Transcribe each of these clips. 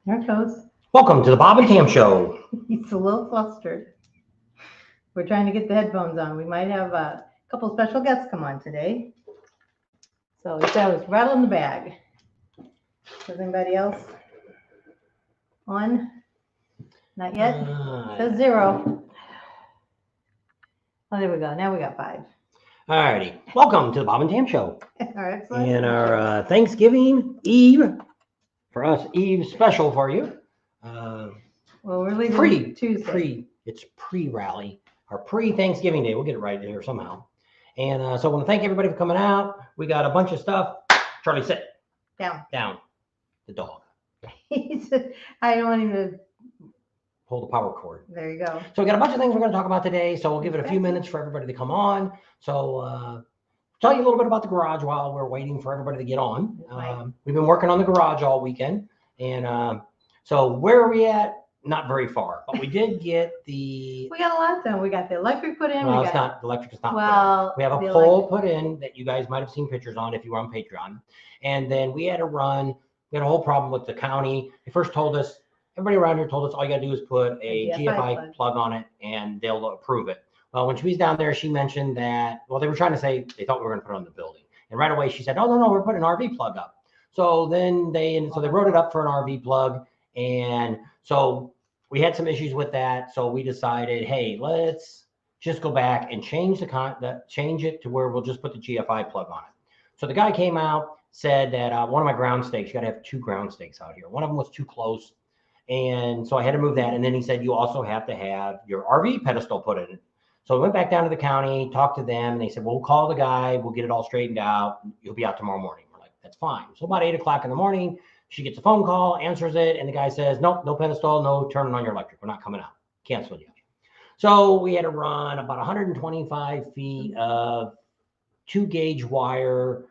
There it goes. Welcome to the Bob and Tam Show. He's a little flustered. We're trying to get the headphones on. We might have a couple special guests come on today. So he said I was rattling the bag. Does anybody else on? Not yet? Says 0. Oh, there we go. Now we got 5. Alrighty. Welcome to the Bob and Tam Show. All right, excellent. And our Thanksgiving Eve, for us, Eve special for you. Well, we're leaving Tuesday. It's pre-rally, or pre-Thanksgiving Day. We'll get it right here somehow. And so I want to thank everybody for coming out. We got a bunch of stuff. Charlie, sit. Down. The dog. He said, I don't want him to. Pull the power cord. There you go. So we got a bunch of things we're going to talk about today. So we'll give it a few minutes for everybody to come on. So tell you a little bit about the garage while we're waiting for everybody to get on. Right. We've been working on the garage all weekend. And so where are we at? Not very far, but we did get the. We got a lot done. We got the electric put in. Well, it's not, the electric is not. Well, we have a the pole put in that you guys might have seen pictures on if you were on Patreon. And then we had a whole problem with the county. They first told us, everybody around here told us all you got to do is put a GFI plug on it and they'll approve it. Well, when she was down there, she mentioned that, well, they were trying to say they thought we were going to put it on the building. And right away she said, oh, no, we're putting an RV plug up. So then they wrote it up for an RV plug. And so we had some issues with that. So we decided, hey, let's just go back and change it to where we'll just put the GFI plug on it. So the guy came out, said that one of my ground stakes, you got to have 2 ground stakes out here. One of them was too close. And so I had to move that. And then he said, you also have to have your RV pedestal put in. So I went back down to the county, talked to them, and they said, well, we'll call the guy. We'll get it all straightened out. You'll be out tomorrow morning. We're like, that's fine. So about 8 o'clock in the morning, she gets a phone call, answers it. And the guy says, nope, no pedestal, no turning on your electric. We're not coming out. Cancel you. So we had to run about 125 feet of 2 gauge wire,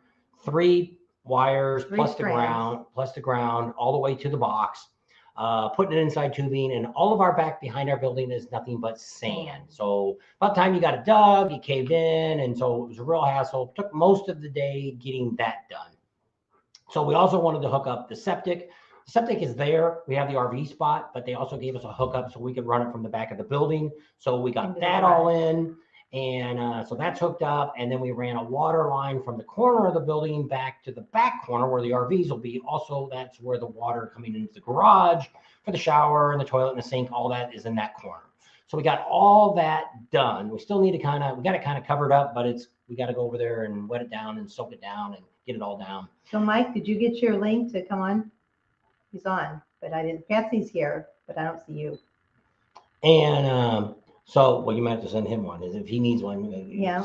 3 wires, plus the ground, all the way to the box. Putting it inside tubing, and all of our back behind our building is nothing but sand. So by the time you got it dug, it caved in, and so it was a real hassle. It took most of the day getting that done. So we also wanted to hook up the septic. The septic is there. We have the RV spot, but they also gave us a hookup so we could run it from the back of the building. So we got that all in. And so that's hooked up. And then we ran a water line from the corner of the building back to the back corner where the RVs will be. Also, that's where the water coming into the garage for the shower and the toilet and the sink, all that is in that corner. So we got all that done. We still need to we got it kind of covered up, but we got to go over there and wet it down and soak it down and get it all down. So Mike, did you get your link to come on? He's on, but I didn't. Patsy's here, but I don't see you. And so, well, you might have to send him one. If he needs one,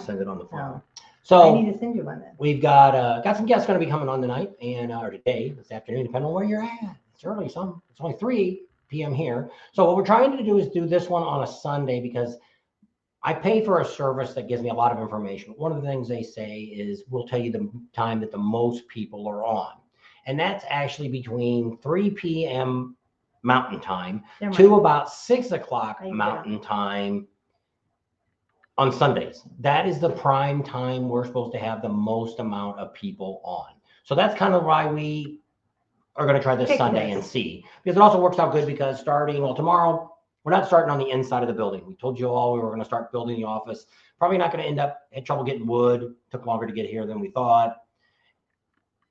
send it on the phone. Oh. So I need to send you one then. We've got some guests going to be coming on tonight or today, this afternoon, depending on where you're at. It's early, it's only 3 p.m. here. So what we're trying to do is do this one on a Sunday because I pay for a service that gives me a lot of information. One of the things they say is we'll tell you the time that the most people are on. And that's actually between 3 p.m. Mountain Time to about 6 o'clock Mountain Time on Sundays. That is the prime time we're supposed to have the most amount of people on. So that's kind of why we are going to try this Sunday and see. Because it also works out good because tomorrow, we're not starting on the inside of the building. We told you all we were going to start building the office. Probably not going to had trouble getting wood. Took longer to get here than we thought.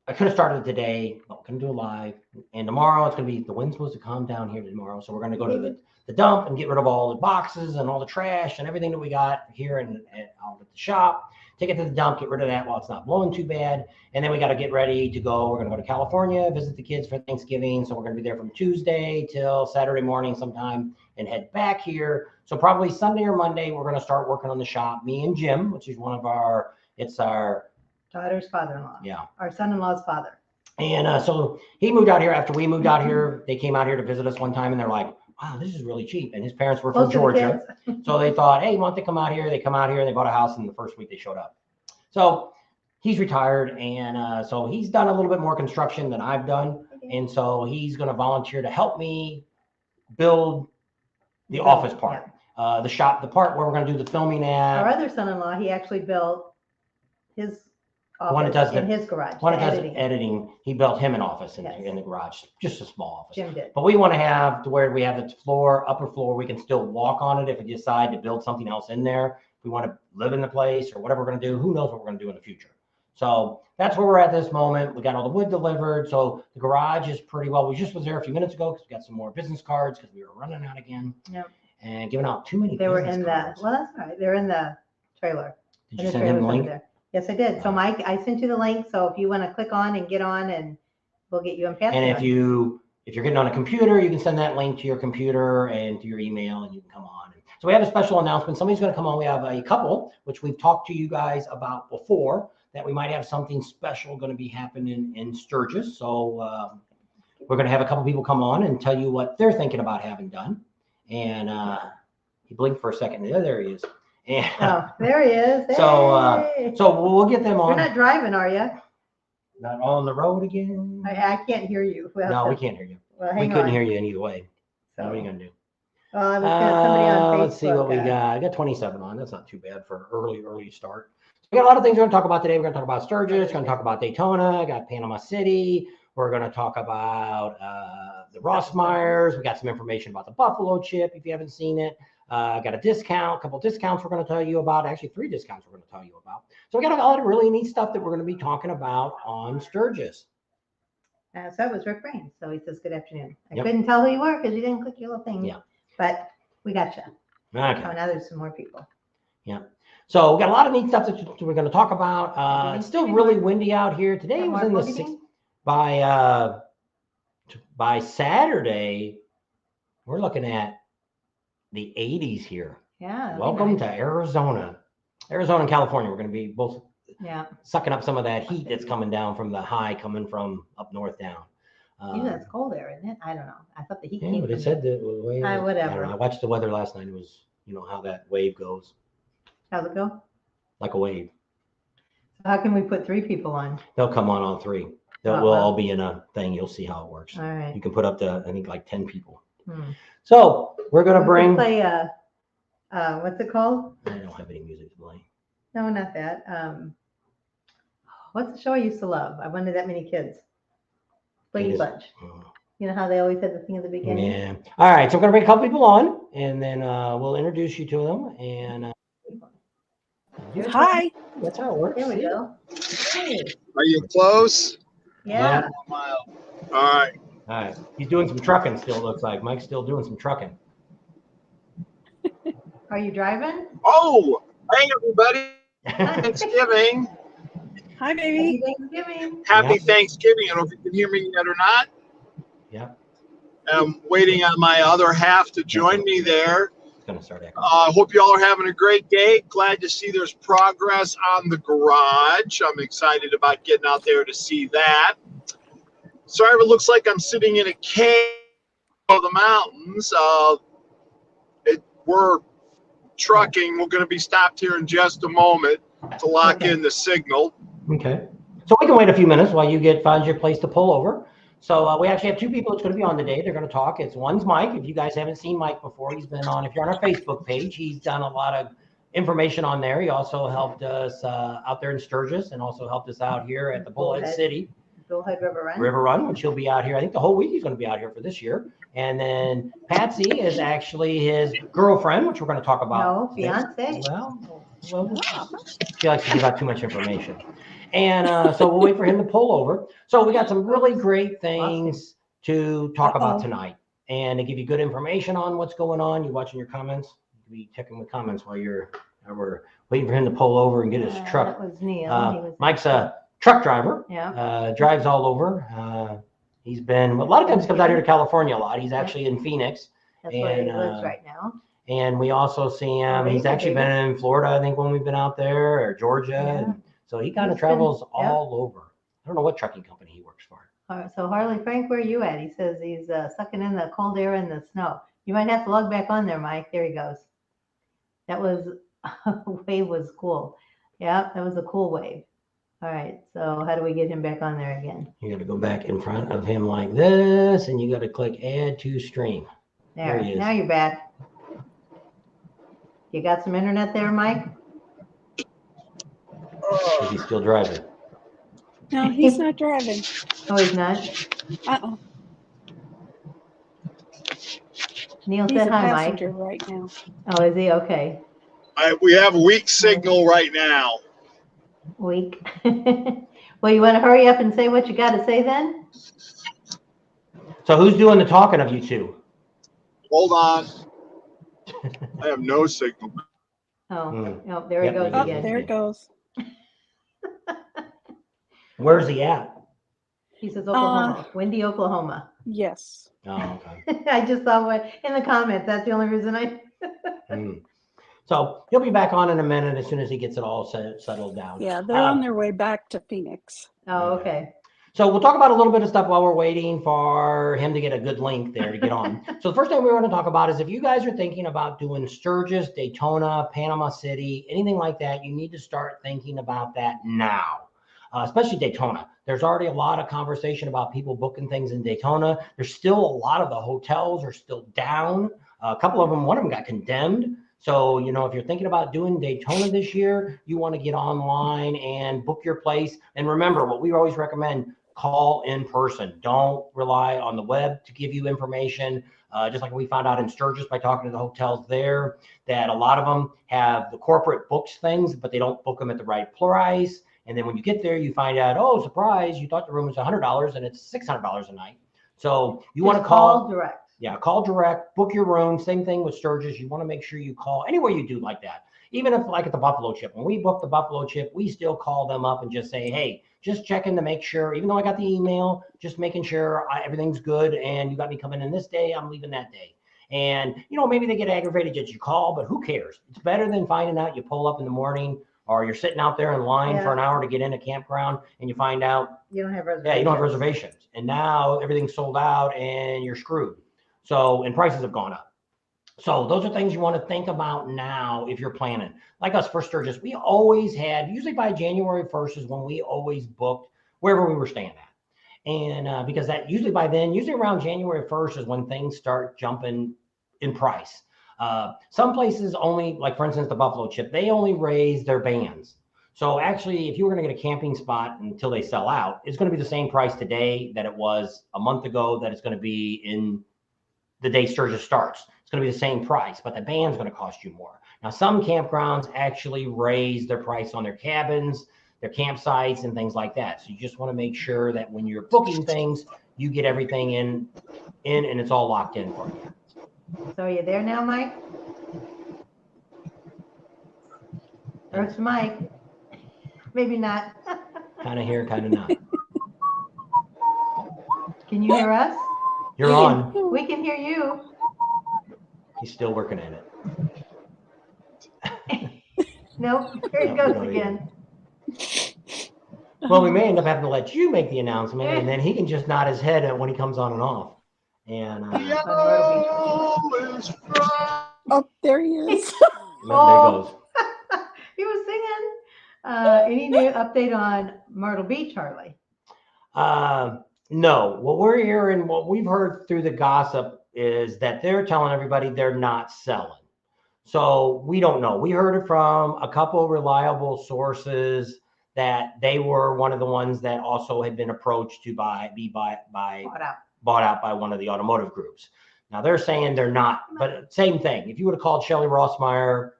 I could have started today, but we're going to do it live. And tomorrow it's going to be, the wind's supposed to calm down here tomorrow. So we're going to go to the dump and get rid of all the boxes and all the trash and everything that we got here and out at the shop. Take it to the dump, get rid of that while it's not blowing too bad. And then we got to get ready to go. We're going to go to California, visit the kids for Thanksgiving. So we're going to be there from Tuesday till Saturday morning sometime and head back here. So probably Sunday or Monday, we're going to start working on the shop. Me and Jim, which is it's our daughter's father-in-law. Yeah. Our son-in-law's father. And so he moved out here after we moved out here. They came out here to visit us one time and they're like, wow, this is really cheap. And his parents were from Georgia. So they thought, hey, why don't they come out here? They come out here and they bought a house in the first week they showed up. So he's retired. And so he's done a little bit more construction than I've done. And so he's going to volunteer to help me build the office part, the shop, the part where we're going to do the filming at. Our other son-in-law, he actually built his One that office does in his garage. One the that does editing. editing, he built him an office Yes. in the garage, just a small office. Jim did. But we want to have to where we have the floor, upper floor, we can still walk on it if we decide to build something else in there. If we want to live in the place or whatever we're going to do, who knows what we're going to do in the future. So that's where we're at this moment. We got all the wood delivered. So the garage is pretty well. We just was there a few minutes ago because we got some more business cards because we were running out again. Yep. And giving out too many They were business in cards. well, that's all right. They're in the trailer. Did And you the send him the trailer's over link? there. Yes, I did. So Mike, I sent you the link. So if you want to click on and get on, and we'll get you in Pat's. And if you're getting on a computer, you can send that link to your computer and to your email, and you can come on. So we have a special announcement. Somebody's going to come on. We have a couple, which we've talked to you guys about before, that we might have something special going to be happening in Sturgis. So we're going to have a couple people come on and tell you what they're thinking about having done. And he blinked for a second. There he is. And, Oh, there he is. So, Hey. so we'll get them You're on. not driving, are you? Not on the road again. I can't hear you. Well, No, we can't hear you. Well, We hang couldn't on. hear you either way. So, What are you going to do? well, I was gonna, somebody on Facebook. Let's see what we got. I got 27 on. That's not too bad for early start. So we got a lot of things we're going to talk about today. We're going to talk about Sturgis. We're going to talk about Daytona. I got Panama City. We're going to talk about the Rossmeyers. We got some information about the Buffalo Chip if you haven't seen it. Got a discount, a couple discounts we're going to tell you about. Actually, 3 discounts we're going to tell you about. So we got a lot of really neat stuff that we're going to be talking about on Sturgis. So that was Rick Rain. So he says, good afternoon. I Yep. couldn't tell who you were because you didn't click your little thing. Yeah. But we got you. Okay. Oh, now there's some more people. So we got a lot of neat stuff that we're going to talk about. It's still really windy out here. Today it was in the 60s. By Saturday, we're looking at the 80s here. Yeah. that'd be Welcome nice. to Arizona. Arizona and California. We're going to be both Yeah. sucking up some of that heat that's coming down from the high coming from up north down. Usually that's cold there, isn't it? I don't know. I thought the heat Yeah, came but from it said that wave. whatever. I don't know. I watched the weather last night. It was, how that wave goes, How's it go? like a wave. How can we put 3 people on? They'll come on all 3. We'll Oh, wow. all be in a thing. You'll see how it works. All right. You can put up to, I think, like 10 people. Hmm. So we're going to We could bring, play what's it called? I don't have any music to play. No, not that. What's the show I used to love? I wanted that many kids. Brady is- Bunch. Oh, You know how they always had the thing at the beginning? yeah. All right. So we're going to bring a couple people on and then we'll introduce you to them. And Hi. that's how it works. There we go. Hey. Are you close? Yeah. All right. All right. He's doing some trucking still, it looks like. Mike's still doing some trucking. Are you driving? Oh, hey, everybody. Thanksgiving. Hi, baby. Happy Thanksgiving. Happy Yeah. Thanksgiving. I don't know if you can hear me yet or not. Yeah. I'm waiting on my other half to join me there. It's going to start echoing. I hope you all are having a great day. Glad to see there's progress on the garage. I'm excited about getting out there to see that. Sorry if it looks like I'm sitting in a cave of the mountains. We're trucking. We're going to be stopped here in just a moment to lock Okay. in the signal. Okay. So we can wait a few minutes while you find your place to pull over. So we actually have 2 people that's going to be on today. They're going to talk. One's Mike. If you guys haven't seen Mike before, he's been on. If you're on our Facebook page, he's done a lot of information on there. He also helped us out there in Sturgis and also helped us out here at the Bullhead Bullhead. City Bullhead River Run. which he'll be out here. I think the whole week he's going to be out here for this year. And then Patsy is actually his girlfriend, which we're going to talk about. No, fiance. Well, she likes to give out too much information. And so we'll wait for him to pull over. So we got some really great things to talk about tonight and to give you good information on what's going on. You watching your comments? You be checking the comments while we're waiting for him to pull over and get his truck. That was Neil. He was Mike's a truck driver. Yeah. Drives all over. He's been a lot of times he comes out here to California a lot. He's actually in Phoenix. That's where he and, lives right now. And we also see him. Oh, He's actually been in Florida, I think, when we've been out there, or Georgia. Yeah. And so he kind of He's been- travels yeah. all over. I don't know what trucking company he works for. All right, so Harley Frank, where are you at? He says he's sucking in the cold air and the snow. You might have to log back on there, Mike. There he goes. That was wave was cool. Yeah, that was a cool wave. All right, so how do we get him back on there again? You got to go back in front of him like this, and you got to click Add to Stream. There, There he is. now you're back. You got some internet there, Mike? Is he still driving? No, he's not driving. Oh, he's not? Uh-uh. Neil He's said a hi, passenger Mike. right now. Oh, is he? Okay. We have weak signal right now. Weak. Well, you want to hurry up and say what you got to say then? So who's doing the talking of you two? Hold on. I have no signal. Oh, oh, there he Yep, goes Oh, again. there it goes. Where's he at? He says Oklahoma, Windy, Oklahoma. Yes. Oh, okay. I just saw what in the comments. That's the only reason I. Mm. So he'll be back on in a minute as soon as he gets it all settled down. Yeah, they're on their way back to Phoenix. Oh, okay. So we'll talk about a little bit of stuff while we're waiting for him to get a good link there to get on. So the first thing we want to talk about is if you guys are thinking about doing Sturgis, Daytona, Panama City, anything like that, you need to start thinking about that now, especially Daytona. There's already a lot of conversation about people booking things in Daytona. There's still a lot of the hotels are still down. A couple of them, one of them got condemned. So, you know, if you're thinking about doing Daytona this year, you want to get online and book your place. And remember, what we always recommend, call in person. Don't rely on the web to give you information. Just like we found out in Sturgis by talking to the hotels there, that a lot of them have the corporate books things, but they don't book them at the right price. And then when you get there, you find out, oh, surprise, you thought the room was $100 and it's $600 a night. So you want to call direct. Yeah, call direct, book your room. Same thing with Sturgis. You want to make sure you call anywhere you do like that. Even if like at the Buffalo Chip, when we book the Buffalo Chip, we still call them up and just say, hey, just checking to make sure, even though I got the email, just making sure everything's good and you got me coming in this day, I'm leaving that day. And, you know, maybe they get aggravated that you call, but who cares? It's better than finding out you pull up in the morning or you're sitting out there in line for an hour to get in a campground and you find out you don't have reservations. Yeah, you don't have reservations. And now everything's sold out and you're screwed. So, and prices have gone up. So those are things you want to think about now if you're planning. Like us for Sturgis, we always had, usually by January 1st is when we always booked wherever we were staying at. And because that usually by then, usually around January 1st is when things start jumping in price. Some places only, like for instance, the Buffalo Chip, they only raise their bands. So actually, if you were going to get a camping spot until they sell out, it's going to be the same price today that it was a month ago, that it's going to be in the day Sturgis starts. It's going to be the same price, but the band's going to cost you more. Now, some campgrounds actually raise their price on their cabins, their campsites, and things like that. So you just want to make sure that when you're booking things, you get everything in and it's all locked in for you. So are you there now, Mike? There's Mike. Maybe not. Kind of here, kind of not. Can you hear us? You're on. We can hear you. He's still working at it. Nope. Here it goes again. Well, we may end up having to let you make the announcement, and then he can just nod his head when he comes on and off. And Oh, there he is. there goes. He was singing. Any new update on Myrtle Beach, Harley? No. What we're hearing, what we've heard through the gossip is that they're telling everybody they're not selling. So we don't know. We heard it from a couple reliable sources that they were one of the ones that also had been approached to bought out by one of the automotive groups. Now they're saying they're not, but same thing. If you would have called Shelley Rossmeyer,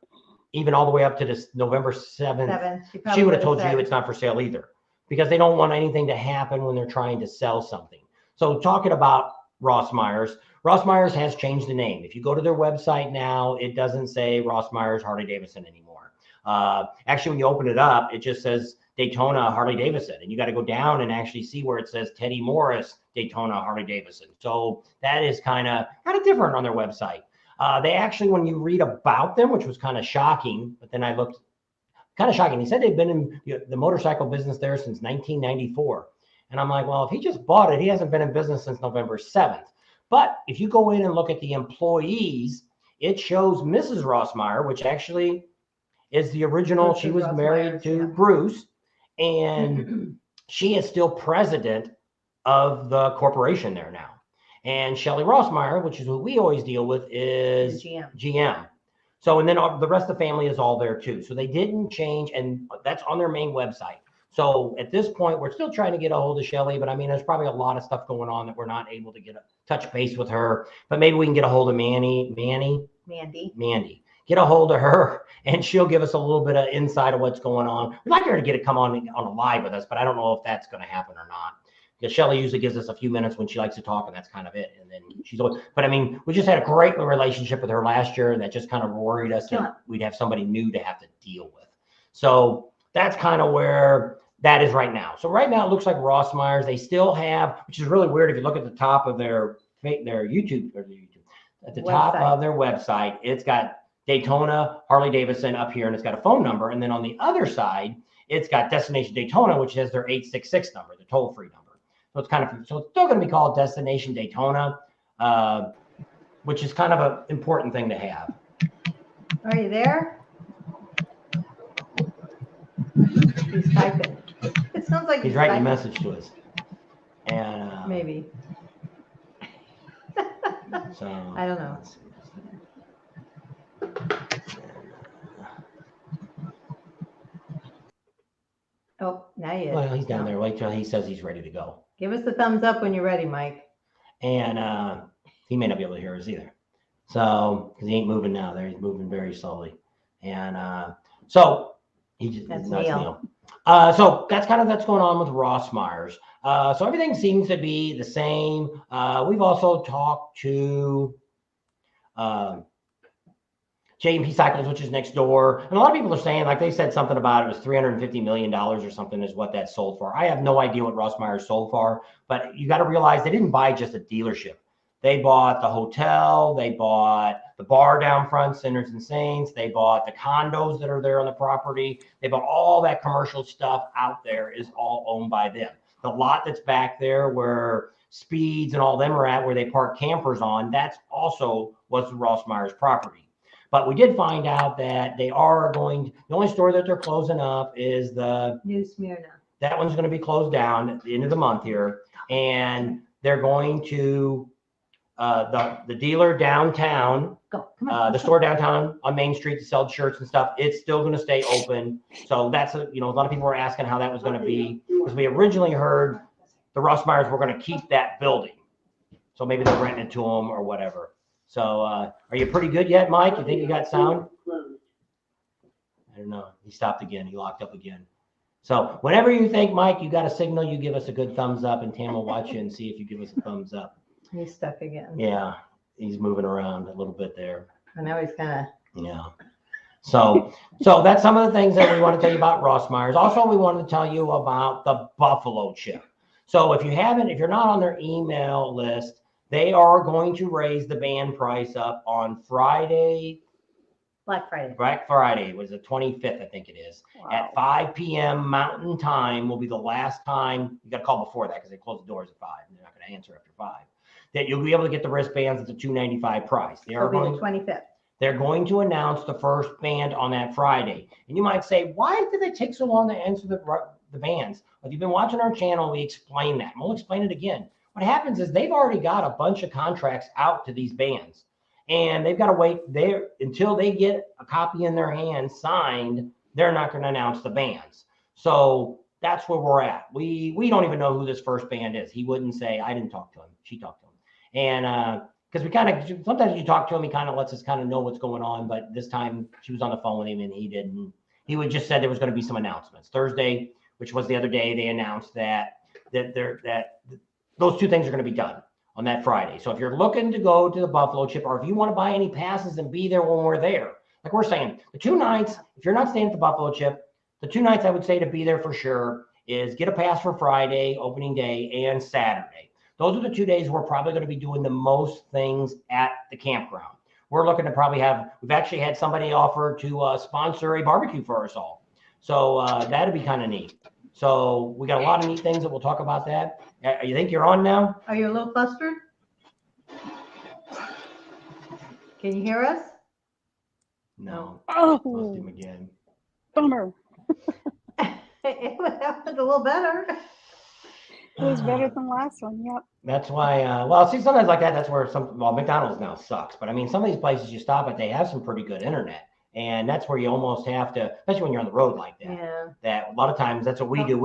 even all the way up to this November 7th, she would have told you it's not for sale either, because they don't want anything to happen when they're trying to sell something. So talking about Rossmeyer's has changed the name. If you go to their website now, it doesn't say Rossmeyer's Harley Davidson anymore. Actually, when you open it up, it just says Daytona Harley Davidson, and you got to go down and actually see where it says Teddy Morris Daytona Harley Davidson. So that is kind of different on their website. They actually, when you read about them, which was kind of shocking, but then I looked, kind of shocking. He said they've been in the motorcycle business there since 1994. And I'm like, well, if he just bought it, he hasn't been in business since November 7th. But if you go in and look at the employees, it shows Mrs. Rossmeyer, which actually is the original. She was married to Bruce, and she is still president of the corporation there now. And Shelley Rossmeyer, which is who we always deal with, is GM. So, and then the rest of the family is all there too. So they didn't change, and that's on their main website. So at this point, we're still trying to get a hold of Shelly, but I mean, there's probably a lot of stuff going on that we're not able to get a touch base with her. But maybe we can get a hold of Mandy. Get a hold of her, and she'll give us a little bit of insight of what's going on. We'd like her to get it come on a live with us, but I don't know if that's going to happen or not. Because Shelly usually gives us a few minutes when she likes to talk, and that's kind of it. And then she's always, but I mean, we just had a great relationship with her last year, and that just kind of worried us that we'd have somebody new to have to deal with. So that's kind of where that is right now. So right now it looks like Ross Myers, they still have, which is really weird if you look at the top of their YouTube, at the top of their website, it's got Daytona, Harley Davidson up here, and it's got a phone number. And then on the other side, it's got Destination Daytona, which has their 866 number, the toll-free number. So it's so it's still going to be called Destination Daytona, which is kind of an important thing to have. Are you there? He's typing. It sounds like he's writing a message to us. And maybe. So I don't know. Oh, now he is. Well, he's down there. Wait till he says he's ready to go. Give us the thumbs up when you're ready, Mike. And he may not be able to hear us either. So, because he ain't moving now. There, he's moving very slowly. And so he just that's Neil. So that's kind of that's going on with Ross Myers. So everything seems to be the same. We've also talked to J&P Cycles, which is next door. And a lot of people are saying, like they said something about it was $350 million or something is what that sold for. I have no idea what Ross Myers sold for, but you got to realize they didn't buy just a dealership. They bought the hotel, they bought the bar down front, Sinners and Saints, they bought the condos that are there on the property. They bought all that commercial stuff out there is all owned by them. The lot that's back there where Speeds and all them are at, where they park campers on, that's also was the Ross Myers property. But we did find out that they are the only store that they're closing up is the New Smyrna. That one's going to be closed down at the end of the month here. And they're going to, the dealer downtown, the store downtown on Main Street to sell shirts and stuff, it's still going to stay open. So that's, a lot of people were asking how that was going to be, because we originally heard the Ross Myers were going to keep that building. So maybe they're renting it to them or whatever. So are you pretty good yet, Mike? You think you got sound? I don't know. He stopped again. He locked up again. So whenever you think, Mike, you got a signal, you give us a good thumbs up, and Tam will watch you and see if you give us a thumbs up. He's stuck again. Yeah, he's moving around a little bit there. And now he's kind of. Yeah. So that's some of the things that we want to tell you about Ross Myers. Also, we wanted to tell you about the Buffalo Chip. So if you're not on their email list, they are going to raise the band price up on Friday. Black Friday. Black Friday was the 25th, I think it is. Wow. At 5 p.m. Mountain Time will be the last time. You got to call before that because they close the doors at 5. They're not going to answer after 5. That you'll be able to get the wristbands at the $295 price. They are going the 25th. They're going to announce the first band on that Friday. And you might say, why did they take so long to answer the bands? If you've been watching our channel, we explain that. And we'll explain it again. What happens is they've already got a bunch of contracts out to these bands. And they've got to wait there until they get a copy in their hands signed. They're not going to announce the bands. So that's where we're at. We don't even know who this first band is. He wouldn't say, I didn't talk to him. She talked to him. And because we kind of, sometimes you talk to him, he kind of lets us kind of know what's going on. But this time she was on the phone with him and he didn't. He would just said there was going to be some announcements. Thursday, which was the other day, they announced that those two things are going to be done on that Friday. So if you're looking to go to the Buffalo Chip, or if you want to buy any passes and be there when we're there, like we're saying, the 2 nights, if you're not staying at the Buffalo Chip, the 2 nights I would say to be there for sure is get a pass for Friday, opening day, and Saturday. Those are the 2 days we're probably going to be doing the most things at the campground. We're looking to probably we've actually had somebody offer to sponsor a barbecue for us all. So that'd be kind of neat. So we got a lot of neat things that we'll talk about that. You think you're on now? Are you a little flustered? Can you hear us? No. Oh, Lost him again. bummer. It happened a little better. It was better than last one. Yep. That's why, well, see, sometimes like that, that's where McDonald's now sucks. But I mean, some of these places you stop at, they have some pretty good internet. And that's where you almost have to, especially when you're on the road like that. Yeah. That a lot of times that's what we do.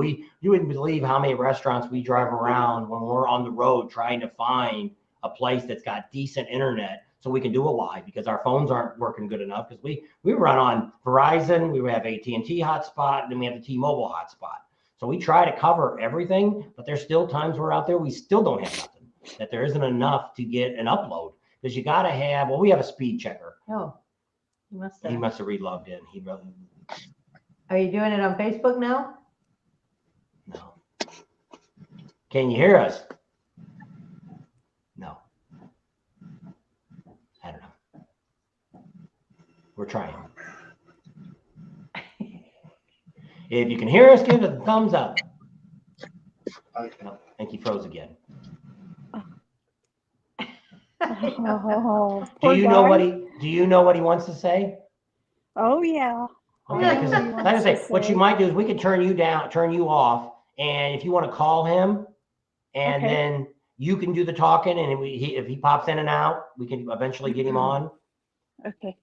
You wouldn't believe how many restaurants we drive around when we're on the road trying to find a place that's got decent internet so we can do a live, because our phones aren't working good enough, because we run on Verizon, we have AT&T hotspot, and then we have the T-Mobile hotspot. So we try to cover everything, but there's still times we're out there, we still don't have nothing, that there isn't enough to get an upload, because you got to have, well, we have a speed checker. Oh, you must He have. must have re-logged in. He really, Are you doing it on Facebook now? no. Can you hear us? No. I don't know. We're trying. If you can hear us, give us a thumbs up. No, I think he froze again. Oh, Do poor you know what guy. do you know what he wants to say? Oh, yeah. Okay, I know because what he like I wants say, to what you say. might do is we could turn you down, turn you off, and if you want to call him, and Okay. then you can do the talking, and if he pops in and out, we can eventually get him on. Okay.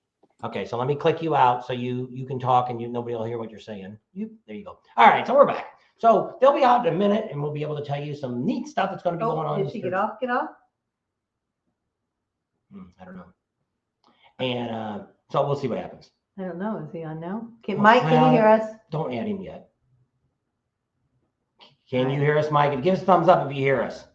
Okay, so let me click you out so you can talk and nobody will hear what you're saying. There you go. All right, so we're back. So they'll be out in a minute, and we'll be able to tell you some neat stuff that's going to be going Oh, on. did this she Thursday. get off? Get off? I don't know. And so we'll see what happens. I don't know. Is he on now? Okay, Well, Mike, can you hear us? Don't add him yet. Can you hear us, Mike? Give us a thumbs up if you hear us.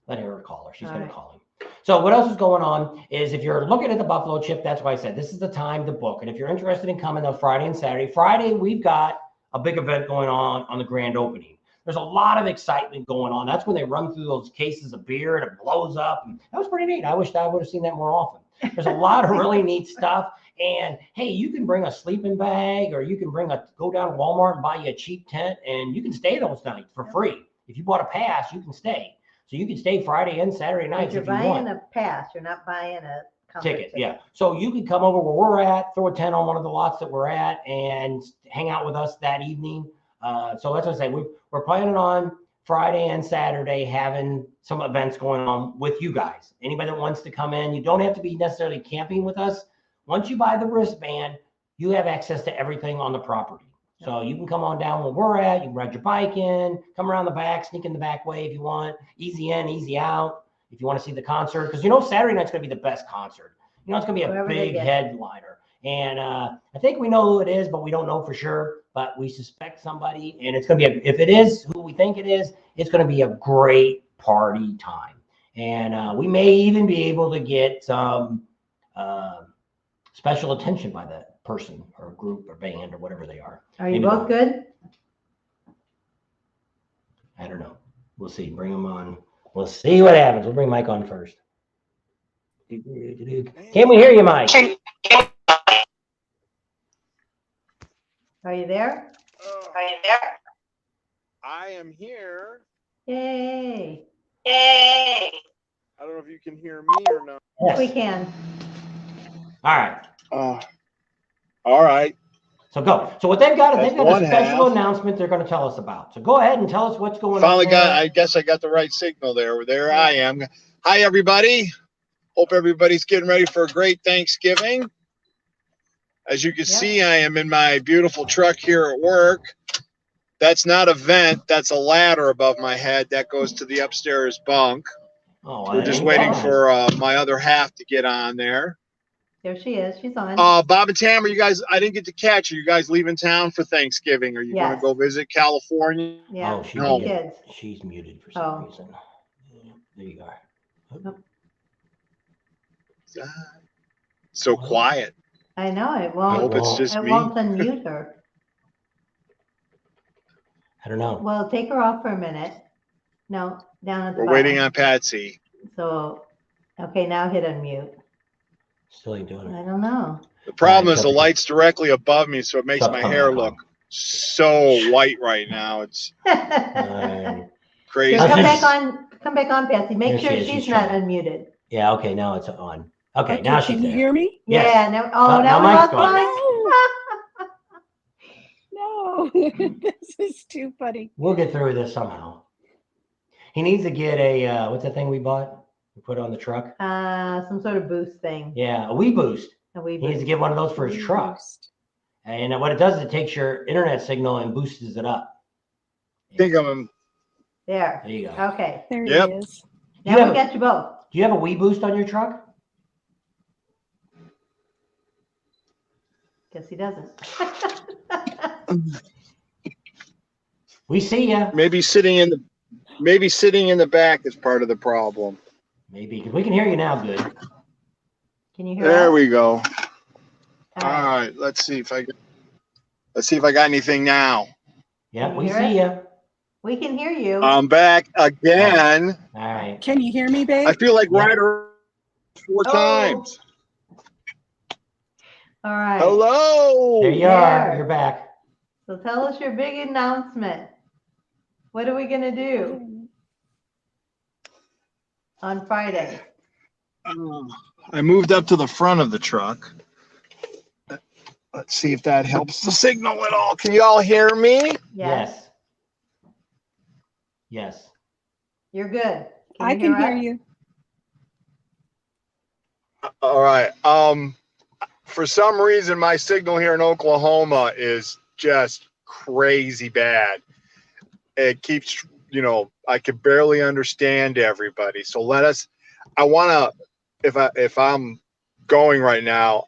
Let her call her. She's going to call him. So what else is going on is if you're looking at the Buffalo Chip, that's why I said this is the time to book. And if you're interested in coming on Friday and Saturday, Friday, we've got a big event going on the grand opening. There's a lot of excitement going on. That's when they run through those cases of beer and it blows up. And that was pretty neat. I wish I would have seen that more often. There's a lot of really neat stuff. And hey, you can bring a sleeping bag, or you can go down to Walmart and buy you a cheap tent, and you can stay those nights for free. If you bought a pass, you can stay. So you can stay Friday and Saturday If nights you're if you want. buying a pass, you're not buying a concert Ticket, yeah. So you can come over where we're at, throw a tent on one of the lots that we're at, and hang out with us that evening. So that's what I say. We're planning on Friday and Saturday having some events going on with you guys. Anybody that wants to come in, you don't have to be necessarily camping with us. Once you buy the wristband, you have access to everything on the property. So you can come on down where we're at. You can ride your bike in, come around the back, sneak in the back way if you want. Easy in, easy out. If you want to see the concert, because Saturday night's going to be the best concert. It's going to be a Whoever they big get. headliner. And I think we know who it is, but we don't know for sure. But we suspect somebody, and it's going to be, if it is who we think it is, it's going to be a great party time. And we may even be able to get some special attention by that person or group or band or whatever they are. Are you Maybe both not. good? I don't know. We'll see. Bring them on. We'll see what happens. We'll bring Mike on first. Can we hear you, Mike? Are you there? I am here. Yay. I don't know if you can hear me or not. Yes. We can. All right. All right. So go. So what they've got is That's they've got a one special half. announcement they're going to tell us about. So go ahead and tell us what's going Finally on. got, there. I guess I got the right signal there. There I am. Hi, everybody. Hope everybody's getting ready for a great Thanksgiving. As you can see, I am in my beautiful truck here at work. That's not a vent. That's a ladder above my head. That goes to the upstairs bunk. Oh, We're just waiting for my other half to get on there. There she is. She's on. Bob and Tam, you guys, I didn't get to catch you. You guys leaving town for Thanksgiving? Are you going to Yes. go visit California? Yeah. Oh, she the No. muted. kids. She's muted for some Oh. reason. There you are. So quiet. I know it I won't. hope it's just It me. won't unmute her. I don't know. Well, take her off for a minute. No, down at the We're bottom. waiting on Patsy. So, okay, now hit unmute. Still ain't doing I it. don't know. The problem Alright, is the shut the- light's directly above me, so it makes Shut my the hair camera look so white right now. It's Alright. crazy. Here, How's come back on, Patsy. Make There she sure is. she's She's not trying. unmuted. Yeah, okay, now it's on. Okay, now she's Can you there. hear me? Yes. Yeah, now, oh, Now now we Mike's lost gone. Mike. No. This is too funny. We'll get through this somehow. He needs to get a, what's that thing we bought? We put on the truck? Some sort of boost thing. Yeah, a Wii Boost. And we He needs to get one of those for his truck. And what it does is it takes your internet signal and boosts it up. I think I'm there. There you go. Okay. There Yep. he is. Now have we got you both. Do you have a Wii Boost on your truck? Guess he doesn't. We see ya. maybe sitting in the back is part of the problem. Maybe, because we can hear you now good. Can you hear There us? we go. All All right. right, let's see if I got anything now. Yeah, Can you we hear see us? ya. We can hear you. I'm back again. All right. Can you hear me, babe? I feel like Yeah. Ryder 4 Oh. times. All right. Hello. There you are. There. You're back. So tell us your big announcement. What are we going to do on Friday? I moved up to the front of the truck. Let's see if that helps the signal at all. Can you all hear me? Yes. Yes. You're good. I can hear us? you. All right. For some reason, my signal here in Oklahoma is just crazy bad. It keeps, I can barely understand everybody. So if I'm going right now,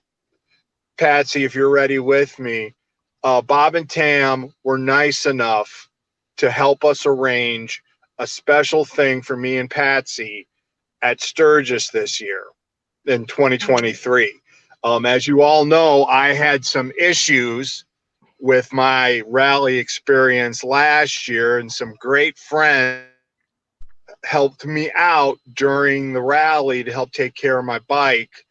Patsy, if you're ready with me, Bob and Tam were nice enough to help us arrange a special thing for me and Patsy at Sturgis this year in 2023. As you all know, I had some issues with my rally experience last year, and some great friends helped me out during the rally to help take care of my bike.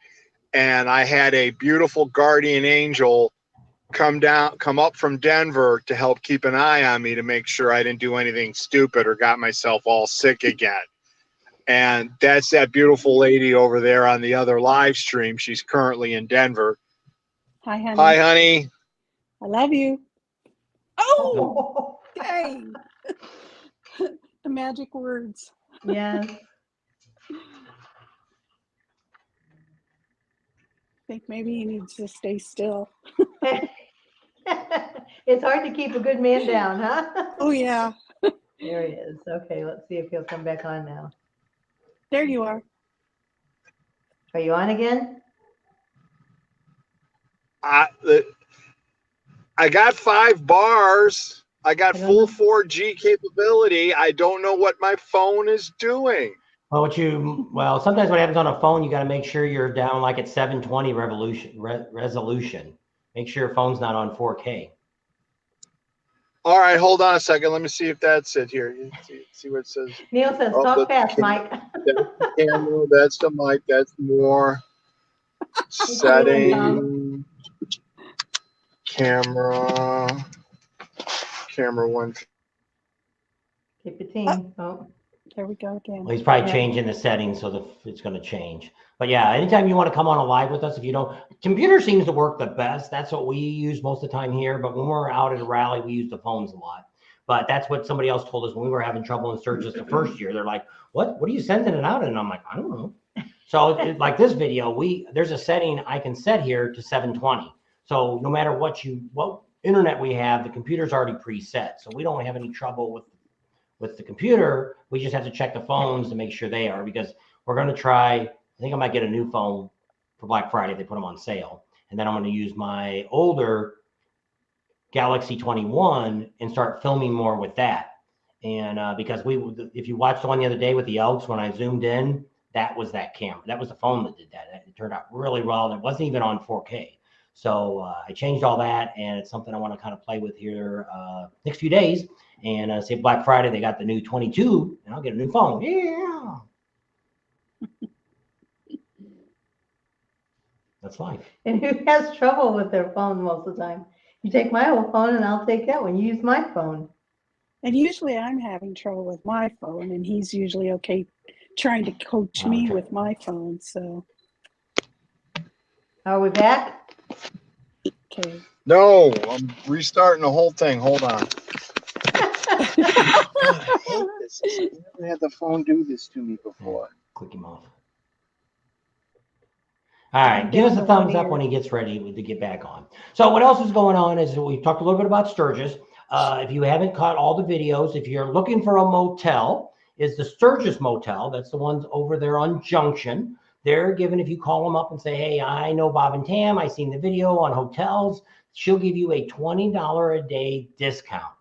And I had a beautiful guardian angel come up from Denver to help keep an eye on me to make sure I didn't do anything stupid or got myself all sick again. And that's that beautiful lady over there on the other live stream. She's currently in Denver. Hi, honey. Hi, honey. I love you. Oh, dang. The magic words. Yes. I think maybe he needs to stay still. It's hard to keep a good man down, huh? Oh, yeah. There he is. Okay, let's see if he'll come back on now. There you are. Are you on again? I got 5 bars. I got full 4G capability. I don't know what my phone is doing. Well, sometimes what happens on a phone, you got to make sure you're down like at 720 resolution. Make sure your phone's not on 4K. All right, hold on a second. Let me see if that's it here. See what it says. Neil says, Oh, talk fast, Mike. Camera, that's the mic. That's more. Setting. Camera 1. Keep it team. Oh. There we go again. Well, he's probably Yeah. changing the settings so it's going to change. But yeah, anytime you want to come on a live with us, if you don't, computer seems to work the best. That's what we use most of the time here. But when we're out at a rally, we use the phones a lot. But that's what somebody else told us when we were having trouble in Sturgis the first year. They're like, what are you sending it out? And I'm like, I don't know. So like this video, there's a setting I can set here to 720. So no matter what internet we have, the computer's already preset. So we don't have any trouble with the computer. We just have to check the phones to make sure they are, because we're going to try. I think I might get a new phone for Black Friday. They put them on sale. And then I'm going to use my older Galaxy 21 and start filming more with that. And because if you watched the one the other day with the Elks, when I zoomed in, that was that camera. That was the phone that did that. It turned out really well. And it wasn't even on 4K. So I changed all that. And it's something I want to kind of play with here next few days. And say Black Friday, they got the new 22 and I'll get a new phone. Yeah. That's life. And who has trouble with their phone most of the time? You take my old phone and I'll take that one. You use my phone. And usually I'm having trouble with my phone, and he's usually okay trying to coach me with my phone. So. Are we back? Okay. No, I'm restarting the whole thing. Hold on. I hate this. I never had the phone do this to me before. Click him off. All right, give us a thumbs up when he gets ready to get back on. So what else is going on is we talked a little bit about Sturgis. If you haven't caught all the videos, if you're looking for a motel, is the Sturgis Motel. That's the ones over there on Junction. They're given, if you call them up and say, hey, I know Bob and Tam, I seen the video on hotels, she'll give you a $20 a day discount.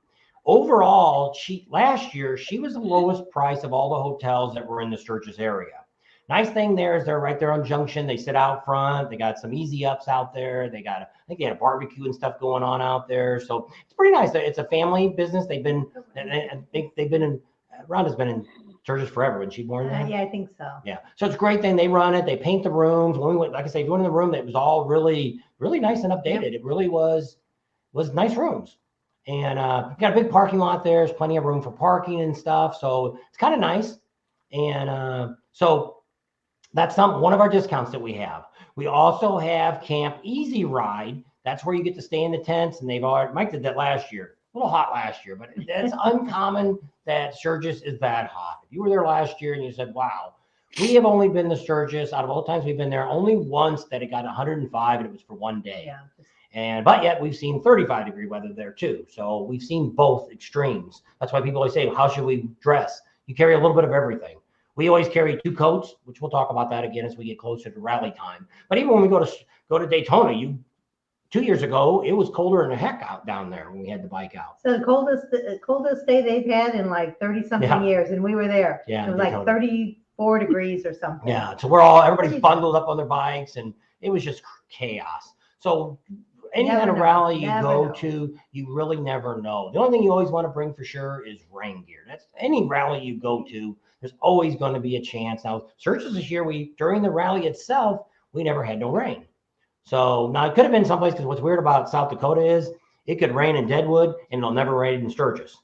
Overall, last year, she was the lowest price of all the hotels that were in the Sturgis area. Nice thing there is they're right there on Junction. They sit out front. They got some easy ups out there. They got, I think they had a barbecue and stuff going on out there. So it's pretty nice. It's a family business. They've been, I think they've been in, Rhonda's been in Sturgis forever. When she born there? Yeah, I think so. Yeah. So it's a great thing. They run it. They paint the rooms. When we went, like I say, if you went in the room, that was all really, really nice and updated. It really was nice rooms. And got a big parking lot there. There's plenty of room for parking and stuff. So it's kind of nice. And so that's one of our discounts that we have. We also have Camp Easy Ride. That's where you get to stay in the tents. And Mike did that last year. A little hot last year, but it's uncommon that Sturgis is that hot. If you were there last year and you said, wow, we have only been to Sturgis out of all the times we've been there, only once that it got 105 and it was for one day. Yeah. But yet we've seen 35-degree weather there too. So we've seen both extremes. That's why people always say, how should we dress? You carry a little bit of everything. We always carry 2 coats, which we'll talk about that again as we get closer to rally time. But even when we go to Daytona, 2 years ago, it was colder than the heck out down there when we had the bike out. So the coldest day they've had in like 30-something years, and we were there. Yeah, it was like 34 degrees or something. Yeah, so everybody's bundled up on their bikes, and it was just chaos. So any kind of rally you go to, you really never know. The only thing you always want to bring for sure is rain gear. That's any rally you go to. There's always going to be a chance. Now, Sturgis this year, during the rally itself, we never had no rain. So now it could have been someplace, because what's weird about South Dakota is it could rain in Deadwood and it'll never rain in Sturgis.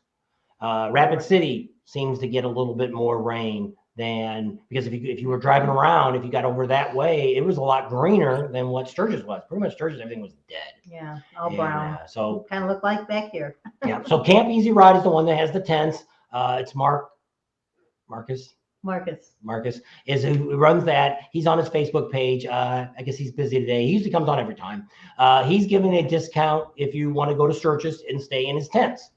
Rapid City seems to get a little bit more rain because if you were driving around, if you got over that way, it was a lot greener than what Sturgis was. Pretty much Sturgis, everything was dead. Yeah, all brown. So kind of look like back here. Yeah. So Camp Easy Ride is the one that has the tents. It's Marcus is who runs that. He's on his Facebook page. I guess he's busy today. He usually comes on every time. He's giving a discount if you want to go to Sturgis and stay in his tents.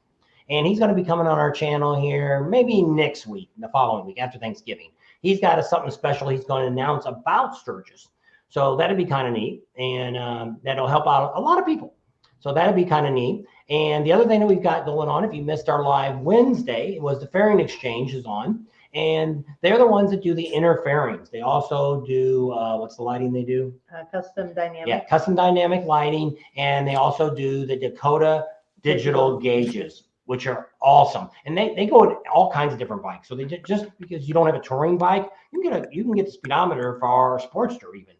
And he's going to be coming on our channel here maybe next week, the following week after Thanksgiving. He's got something special he's going to announce about Sturgis. So that'd be kind of neat. And that'll help out a lot of people. So that'd be kind of neat. And the other thing that we've got going on, if you missed our live Wednesday, was the Fairing Exchange is on. And they're the ones that do the inner fairings. They also do, what's the lighting they do? Custom dynamic. Yeah, custom dynamic lighting. And they also do the Dakota digital gauges, which are awesome. And they go with all kinds of different bikes. So just because you don't have a touring bike, you can get the speedometer for our Sportster even.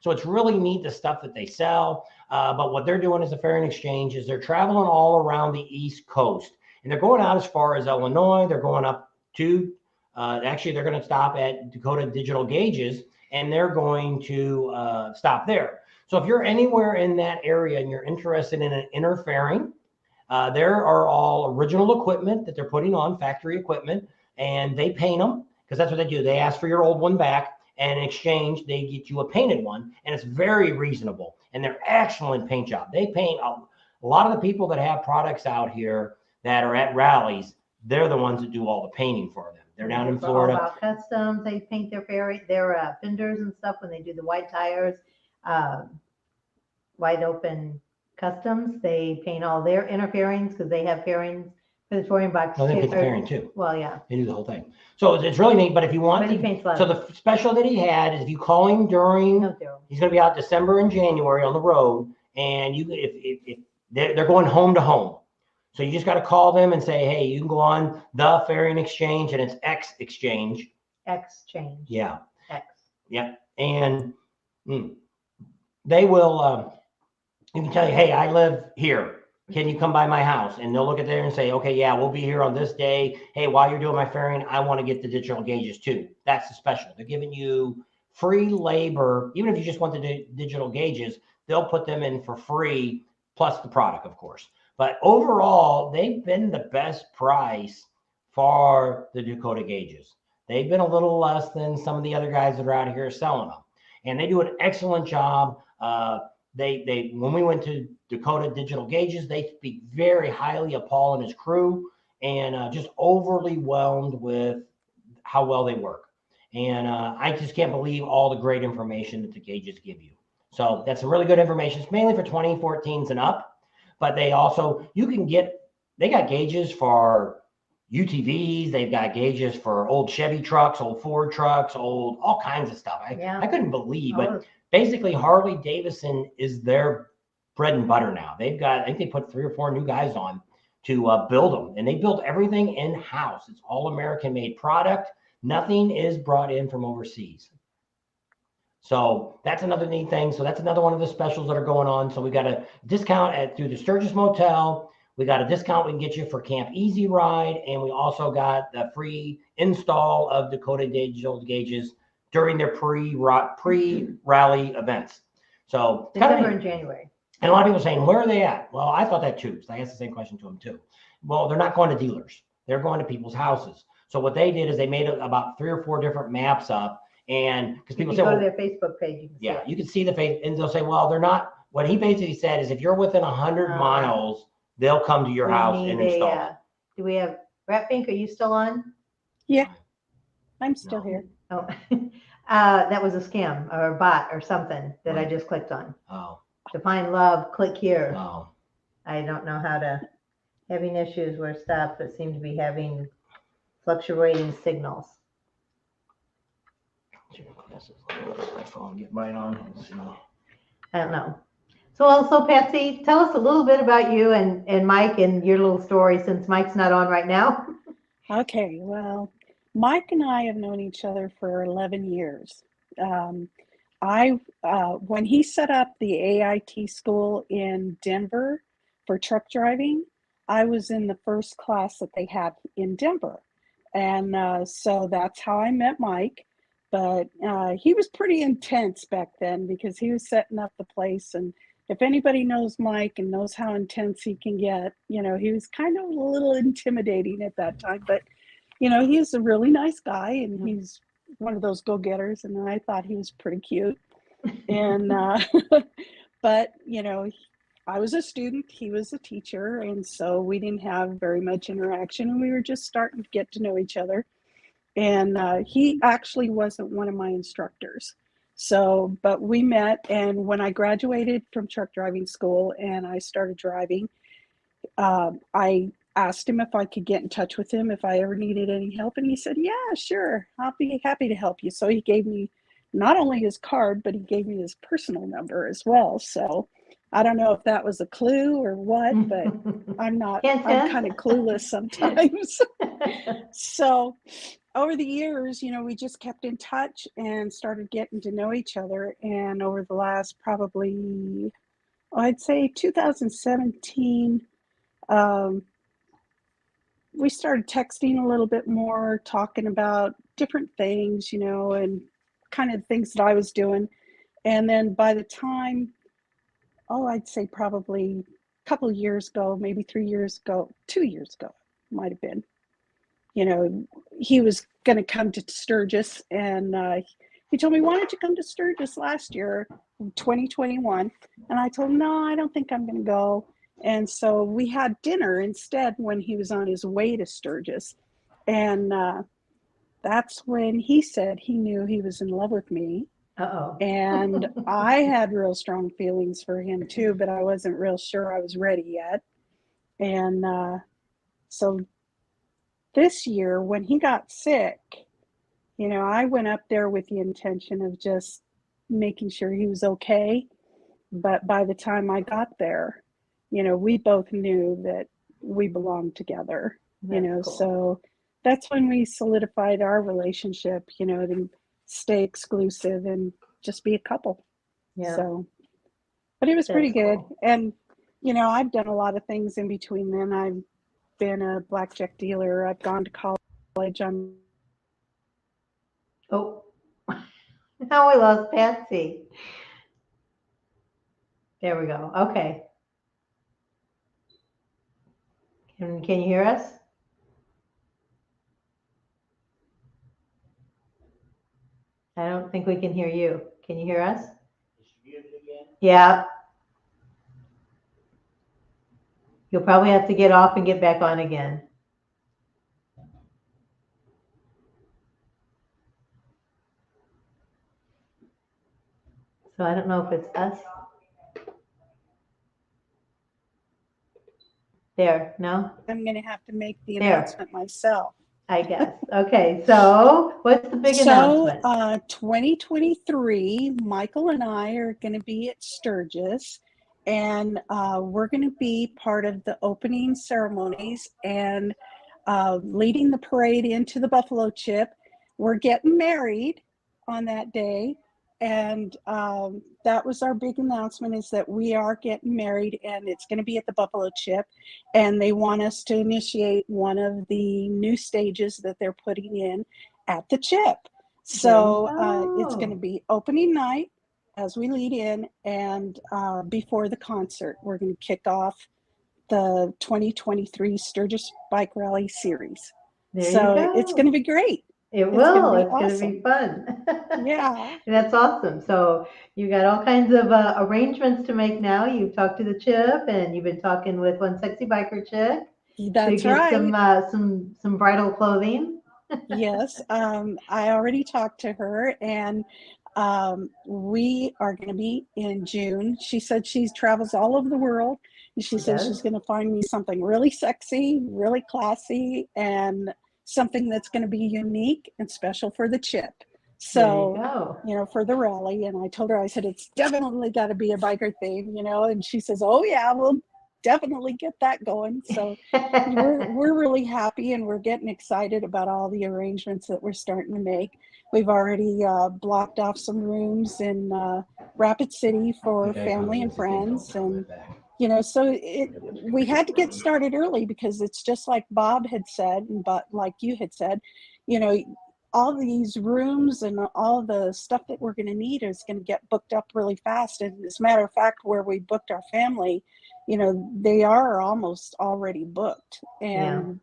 So it's really neat, the stuff that they sell. But what they're doing as a Fairing Exchange is they're traveling all around the East Coast. And they're going out as far as Illinois. They're going up to actually, they're going to stop at Dakota Digital Gauges, and they're going to stop there. So if you're anywhere in that area and you're interested in an inner fairing, there are all original equipment that they're putting on, factory equipment, and they paint them because that's what they do. They ask for your old one back, and in exchange, they get you a painted one, and it's very reasonable. And they're excellent paint job. They paint a lot of the people that have products out here that are at rallies. They're the ones that do all the painting for them. They're down in Florida. All about customs. They paint their fenders and stuff when they do the wide tires, wide open customs. They paint all their inner fairings because they have fairings for the touring bikes. No, they paint the fairing too. Well, yeah. They do the whole thing. So it's really neat. But if you want, so the special that he had is if you call him during, he's going to be out December and January on the road, and if they're going home to home. So you just got to call them and say, hey, you can go on the Fairing Exchange, and it's X Exchange. Exchange. Yeah. X. Yeah. And they will, you can tell you, hey, I live here. Can you come by my house? And they'll look at there and say, okay, yeah, we'll be here on this day. Hey, while you're doing my fairing, I want to get the digital gauges too. That's the special. They're giving you free labor. Even if you just want the digital gauges, they'll put them in for free, plus the product, of course. But overall, they've been the best price for the Dakota gauges. They've been a little less than some of the other guys that are out here selling them. and they do an excellent job. When we went to Dakota Digital Gauges, they speak very highly of Paul and his crew, and just overly whelmed with how well they work. And I just can't believe all the great information that the gauges give you. So that's some really good information. It's mainly for 2014s and up, but they also, they got gauges for UTVs. They've got gauges for old Chevy trucks, old Ford trucks, all kinds of stuff. I couldn't believe, but basically Harley Davidson is their bread and butter now. I think they put 3 or 4 new guys on to build them, and they build everything in-house. It's all American made product. Nothing is brought in from overseas. So that's another neat thing. So that's another one of the specials that are going on. So we got a discount through the Sturgis Motel. We got a discount we can get you for Camp Easy Ride. And we also got the free install of Dakota Digital Gauges during their pre-rally events. So December and January. And a lot of people are saying, where are they at? Well, I thought that too. So I asked the same question to them too. Well, they're not going to dealers. They're going to people's houses. So what they did is they made about 3 or 4 different maps up. And because people say, go to their Facebook page. You can see the face, and they'll say, well, they're not. What he basically said is if you're within 100 miles, they'll come to your house and install. Do we have Ratfink? Are you still on? Yeah, I'm still here. Oh, that was a scam or a bot or something that I just clicked on. Oh. To find love, click here. Oh. I don't know how to. Having issues where stuff that seem to be having fluctuating signals. My phone, get mine on. I don't know. So also, Patsy, tell us a little bit about you and Mike and your little story since Mike's not on right now. Okay, well, Mike and I have known each other for 11 years. When he set up the AIT school in Denver for truck driving, I was in the first class that they had in Denver. And so that's how I met Mike. But he was pretty intense back then because he was setting up the place. And if anybody knows Mike and knows how intense he can get, he was kind of a little intimidating at that time. But, he's a really nice guy and he's one of those go-getters. And I thought he was pretty cute. And, but, I was a student, he was a teacher. And so we didn't have very much interaction and we were just starting to get to know each other. And he actually wasn't one of my instructors. So, but we met, and when I graduated from truck driving school and I started driving, I asked him if I could get in touch with him if I ever needed any help. And he said, yeah, sure, I'll be happy to help you. So he gave me not only his card, but he gave me his personal number as well. So I don't know if that was a clue or what, but I'm kind of clueless sometimes. So over the years, we just kept in touch and started getting to know each other. And over the last probably, I'd say 2017, we started texting a little bit more, talking about different things, and kind of things that I was doing. And then by the time, I'd say probably a couple of years ago, maybe 2 years ago, might have been, he was going to come to Sturgis and he told me, why don't you come to Sturgis last year, 2021? And I told him, no, I don't think I'm going to go. And so we had dinner instead when he was on his way to Sturgis. And that's when he said he knew he was in love with me. Uh-oh. And I had real strong feelings for him too, but I wasn't real sure I was ready yet. And so this year when he got sick, I went up there with the intention of just making sure he was okay. But by the time I got there, we both knew that we belonged together, Cool. So that's when we solidified our relationship, to stay exclusive and just be a couple. Yeah. So, but it was pretty good. Cool. And, I've done a lot of things in between then. I've been a blackjack dealer. I've gone to college. Oh, now we lost Patsy. There we go. Okay. Can you hear us? I don't think we can hear you. Can you hear us? Yeah. You'll probably have to get off and get back on again. So I don't know if it's us. There, no? I'm going to have to make the There. announcement myself. I guess. Okay, so what's the big announcement? 2023, Michael and I are going to be at Sturgis, and we're going to be part of the opening ceremonies and leading the parade into the Buffalo Chip. We're getting married on that day, and that was our big announcement, is that we are getting married, and it's going to be at the Buffalo Chip, and they want us to initiate one of the new stages that they're putting in at the Chip. So it's going to be opening night as we lead in, and before the concert, we're going to kick off the 2023 Sturgis Bike Rally Series. So it's going to be great. It will. It's awesome. going to be fun. Yeah. That's awesome. So you got all kinds of arrangements to make now. You've talked to the Chip, and you've been talking with one sexy biker chick. That's to get right. some bridal clothing. Yes. I already talked to her, and we are going to be in June. She said she travels all over the world, and she says she's going to find me something really sexy, really classy, and something that's going to be unique and special for the Chip. So, for the rally. And I told her, I said, it's definitely got to be a biker theme, and she says, oh yeah, we'll definitely get that going. So we're really happy, and we're getting excited about all the arrangements that we're starting to make. We've already blocked off some rooms in Rapid City for family and friends, and so we had to get started early, because it's just like Bob had said, but like you had said, all these rooms and all the stuff that we're going to need is going to get booked up really fast. And as a matter of fact, where we booked our family, they are almost already booked. And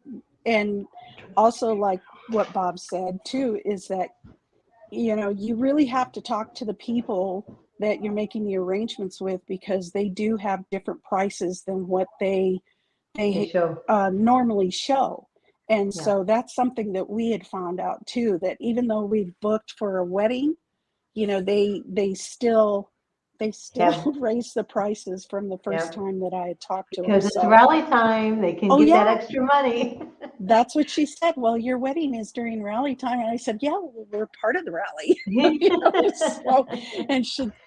also, like what Bob said too, is that you really have to talk to the people that you're making the arrangements with, because they do have different prices than what they normally show. And so that's something that we had found out too, that even though we've booked for a wedding, they still raise the prices from the first time that I had talked to them. Because it's rally time, they can get that extra money. That's what she said. Well, your wedding is during rally time. And I said, yeah, well, we're part of the rally. And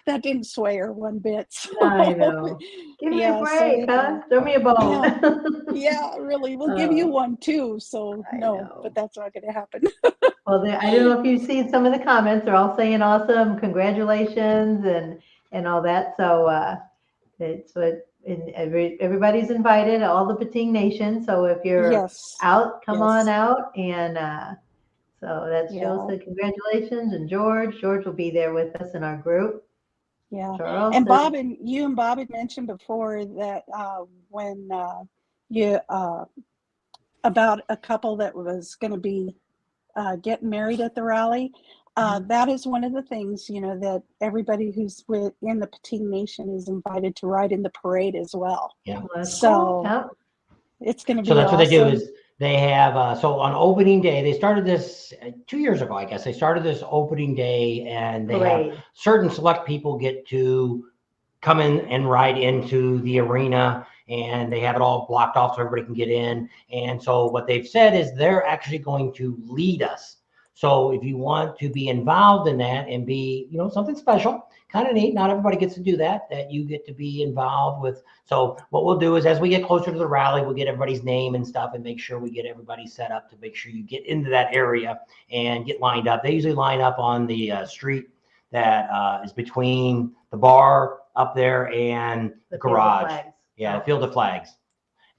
that didn't sway her one bit. So, I know. Give me a break, huh? Throw me a bone. Yeah, really. We'll give you one too. So but that's not going to happen. Well, I don't know if you've seen some of the comments. They're all saying awesome, congratulations, and all that. So it's what everybody's invited, all the Pating Nation. So if you're out, come on out. And so that's Jill said congratulations, and George will be there with us in our group. Yeah. Charles and Bob and Bob had mentioned before that when you about a couple that was going to be getting married at the rally. That is one of the things, that everybody who's in the Pating Nation is invited to ride in the parade as well. Yeah. So it's going to be So that's awesome. what they do is they have, so on opening day, they started this 2 years ago, I guess. They started this opening day, and they have certain select people get to come in and ride into the arena, and they have it all blocked off so everybody can get in. And so what they've said is they're actually going to lead us. So if you want to be involved in that and be, something special, kind of neat, not everybody gets to do that you get to be involved with. So what we'll do is as we get closer to the rally, we'll get everybody's name and stuff and make sure we get everybody set up to make sure you get into that area and get lined up. They usually line up on the street that is between the bar up there and the garage. Yeah, the Field of Flags.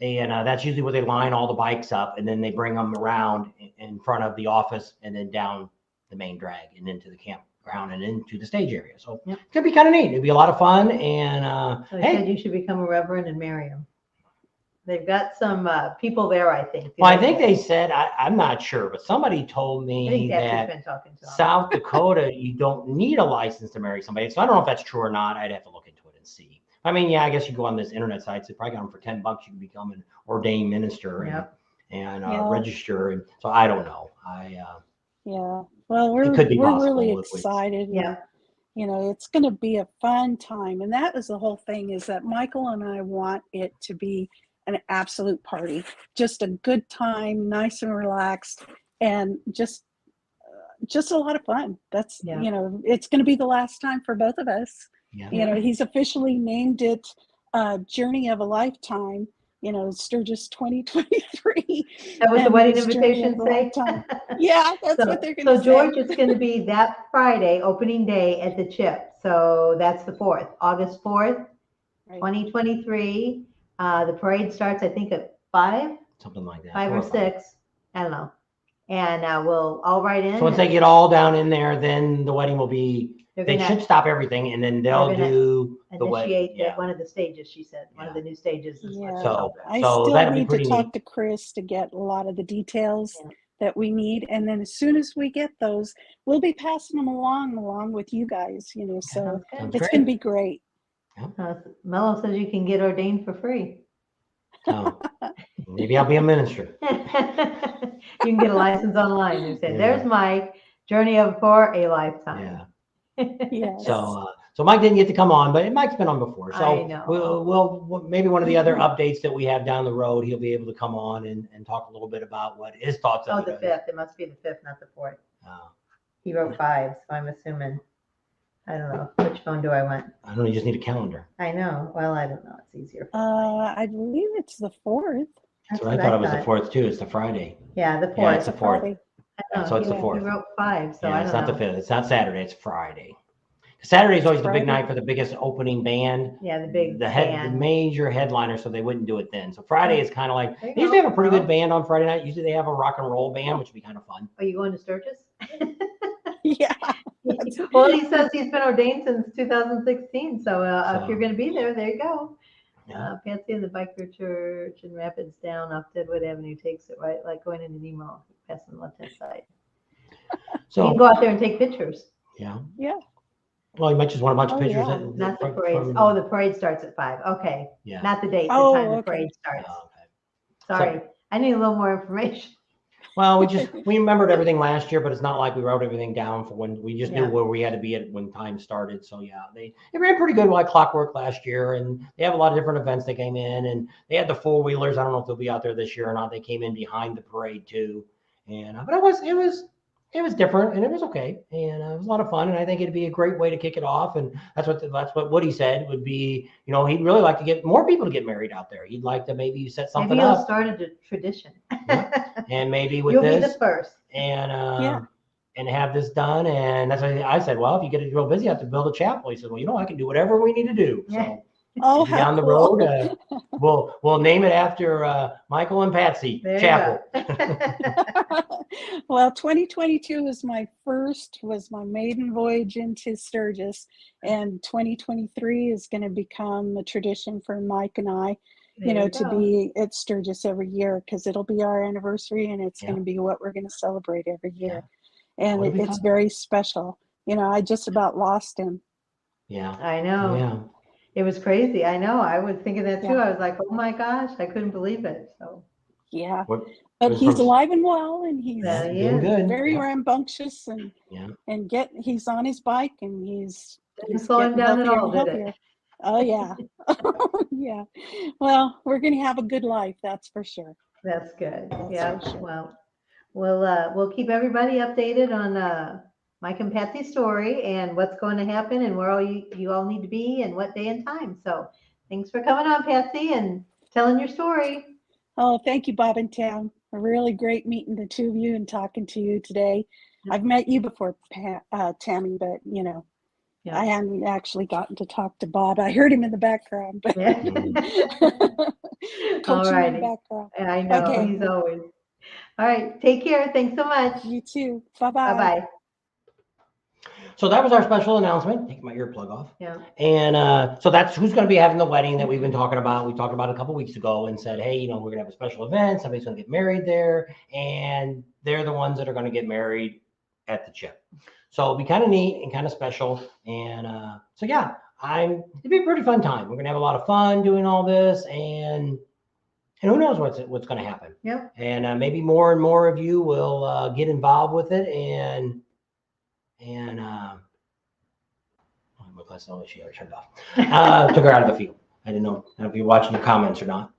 And that's usually where they line all the bikes up, and then they bring them around in front of the office and then down the main drag and into the campground and into the stage area. So it could be kind of neat. It'd be a lot of fun. And so they said you should become a reverend and marry him. They've got some people there, I think. Well, I think they said, I'm not sure, but somebody told I me think Patsy's that been talking to them. South Dakota, you don't need a license to marry somebody. So I don't know if that's true or not. I'd have to look into it and see. I mean, yeah, I guess you go on this internet sites. They probably got them for $10. You can become an ordained minister Yep. and Yeah. register. And so I don't know. Yeah. Well, It could be we're possible really if we- excited. Yeah. And, you know, it's going to be a fun time. And that was the whole thing, is that Michael and I want it to be an absolute party, just a good time, nice and relaxed, and just a lot of fun. That's, Yeah. you know, it's going to be the last time for both of us. Yeah. You know, he's officially named it Journey of a Lifetime, you know, Sturgis 2023. That was the and wedding his journey invitation of a say? lifetime. Yeah, that's what they're going to So say. George, it's going to be that Friday, opening day at the Chip. So that's the 4th, August 4th, Right. 2023. The parade starts, I think, at 5, Something like that. 5 or 4 5. 6. I don't know. And we'll all write in. So once they get all down in there, then the wedding will be, They're they gonna should stop everything and then they'll gonna do the wedding. initiate Yeah. one of the stages, she said. One of the new stages is what Yeah. it's So- called. I So still that'll be need to pretty talk neat. to Chris to get a lot of the details Yeah. that we need. And then as soon as we get those, we'll be passing them along with you guys, you know, so Sounds good. Sounds it's great. going to be great. Mello says you can get ordained for free. So maybe I'll be a minister. You can get a license online. They said, Yeah. there's Mike, Journey of for a Lifetime. Yeah. Yes. So Mike didn't get to come on, but Mike's been on before. I So know. we'll maybe one of the other updates that we have down the road, he'll be able to come on and talk a little bit about what his thoughts Oh, of the it. 5th. It must be the 5th, not the 4th. Uh, He wrote 5, so I'm assuming. I don't know. Which phone do I want? I don't know, you just need a calendar. I know. Well, I don't know. It's easier. for mine. I believe it's the 4th. That's what I thought it was the 4th too. It's the Friday. Yeah, the 4th. Yeah, it's the 4th. Friday. I know, so it's the he 4th. wrote 5, so Yeah, I it's don't not know. the 5th. It's not Saturday. It's Friday. Saturday is always the big Friday. night for the biggest opening band. Yeah, the big The band. major headliner, so they wouldn't do it then. So Friday is kind of like, There you they usually go. have a pretty good band on Friday night. Usually they have a rock and roll band, which would be kind of fun. Are you going to Sturgis? Yeah. That's- Well, he says he's been ordained since 2016. So if So- you're going to be there, there you go. Yeah. Patsy and the Biker Church in Rapids down off Deadwood Avenue takes it right, like going into Nemo, passing the left-hand side. You So, can go out there and take pictures. yeah. Yeah. Well, you might just want a bunch of Oh, pictures. yeah. Not the from- parade. Oh, the parade starts at 5. Okay. Yeah. Not the date, the Oh, time the okay. parade starts. Oh, okay. Sorry. I need a little more information. Well, we remembered everything last year, but it's not like we wrote everything down for when we just knew Yeah. where we had to be at when time started. So yeah, they ran pretty good like clockwork last year, and they have a lot of different events that came in, and they had the 4-wheelers. I don't know if they'll be out there this year or not. They came in behind the parade too, and but it was different and it was okay, and it was a lot of fun, and I think it'd be a great way to kick it off. And that's what Woody said would be, you know, he'd really like to get more people to get married out there. He'd like to maybe set something Maybe he'll up, start a tradition. and maybe with You'll be this the first. and Yeah. and have this done. And that's why I said, well, if you get it real busy, you have to build a chapel. He said, well, you know, I can do whatever we need to do. Yeah. So Oh, maybe down the how road, cool. we'll name it after Michael and Patsy There you Chapel. go. Well, 2022 was my maiden voyage into Sturgis, and 2023 is going to become a tradition for Mike and I, you know, to be at Sturgis every year, because it'll be our anniversary, and it's Yeah. going to be what we're going to celebrate every year. Yeah. And It'll be it's fun. very special. You know, I just about lost him. Yeah. I know. Yeah. It was crazy. I know. I was thinking that too. Yeah. I was like, oh my gosh, I couldn't believe it. So Yeah. What- But was he's from- alive and well, and he's Yeah, he Doing is. good. very Yeah. rambunctious, and Yeah. he's on his bike, and he's didn't slow him getting down at healthier all, and did it? healthier. Oh yeah. Yeah. Well, we're going to have a good life, that's for sure. That's good. That's Yeah. for sure. Well, we'll keep everybody updated on Mike and Patsy's story and what's going to happen and where all you all need to be and what day and time. So thanks for coming on, Patsy, and telling your story. Oh, thank you, Bob and Tam. A really great meeting the two of you and talking to you today. I've met you before, Tammy, but you know, Yeah. I haven't actually gotten to talk to Bob. I heard him in the background, but Yeah. coaching in Alrighty. the background. I know. Okay. He's always. All right. Take care. Thanks so much. You too. Bye-bye. Bye-bye. So that was our special announcement. Take my earplug off. Yeah. And so that's who's going to be having the wedding that we've been talking about. We talked about it a couple weeks ago and said, hey, we're going to have a special event. Somebody's going to get married there. And they're the ones that are going to get married at the chip. So it'll be kind of neat and kind of special. And so, yeah, it'd be a pretty fun time. We're going to have a lot of fun doing all this. And who knows what's going to happen. Yep. And maybe more and more of you will get involved with it. And that's not what she already turned off. Took her out of the field. I didn't know if you're watching the comments or not.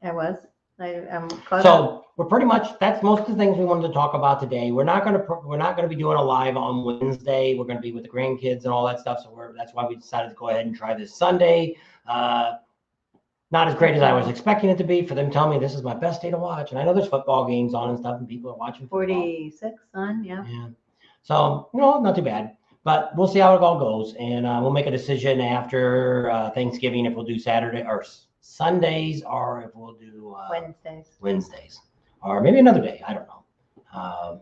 I was. I'm caught up. So we're pretty much, that's most of the things we wanted to talk about today. We're not going to be doing a live on Wednesday. We're going to be with the grandkids and all that stuff. So that's why we decided to go ahead and try this Sunday. Not as great as I was expecting it to be, for them telling me this is my best day to watch. And I know there's football games on and stuff and people are watching football. 46 on, yeah. Yeah. So, not too bad, but we'll see how it all goes. And we'll make a decision after Thanksgiving if we'll do Saturday or Sundays or if we'll do Wednesdays or maybe another day. I don't know.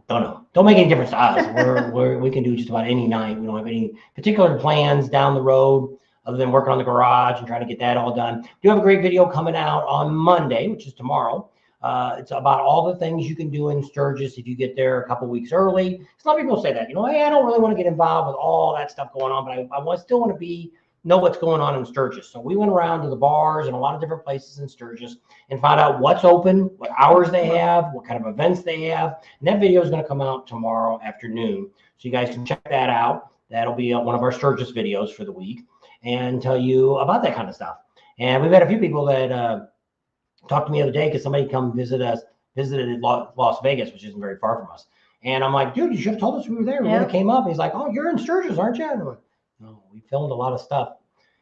Don't know. Don't make any difference to us. We can do just about any night. We don't have any particular plans down the road other than working on the garage and trying to get that all done. We do have a great video coming out on Monday, which is tomorrow. It's about all the things you can do in Sturgis if you get there a couple weeks early. A lot of people say that, hey, I don't really want to get involved with all that stuff going on, but I still want to know what's going on in Sturgis. So we went around to the bars and a lot of different places in Sturgis and found out what's open, what hours they have, what kind of events they have. And that video is going to come out tomorrow afternoon. So you guys can check that out. That'll be one of our Sturgis videos for the week and tell you about that kind of stuff. And we've had a few people that talked to me the other day because somebody visited Las Vegas, which isn't very far from us. And I'm like, dude, you should have told us we were there. We would have came up. And he's like, oh, you're in Sturgis, aren't you? And I'm like, no, we filmed a lot of stuff.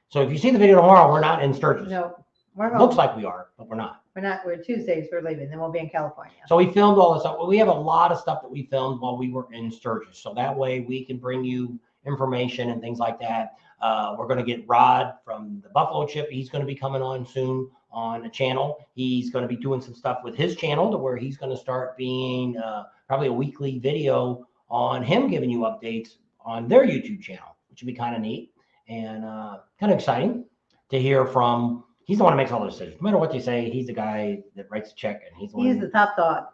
So if you see the video tomorrow, we're not in Sturgis. No, we're home. Looks like we are, but we're not. We're Tuesdays, we're leaving, then we'll be in California. So we filmed all this stuff. We have a lot of stuff that we filmed while we were in Sturgis. So that way we can bring you information and things like that. We're going to get Rod from the Buffalo Chip. He's going to be coming on soon on a channel. He's going to be doing some stuff with his channel to where he's going to start being probably a weekly video on him giving you updates on their YouTube channel, which would be kind of neat and kind of exciting to hear from. He's the one who makes all the decisions. No matter what you say, he's the guy that writes the check, and he's the top dog.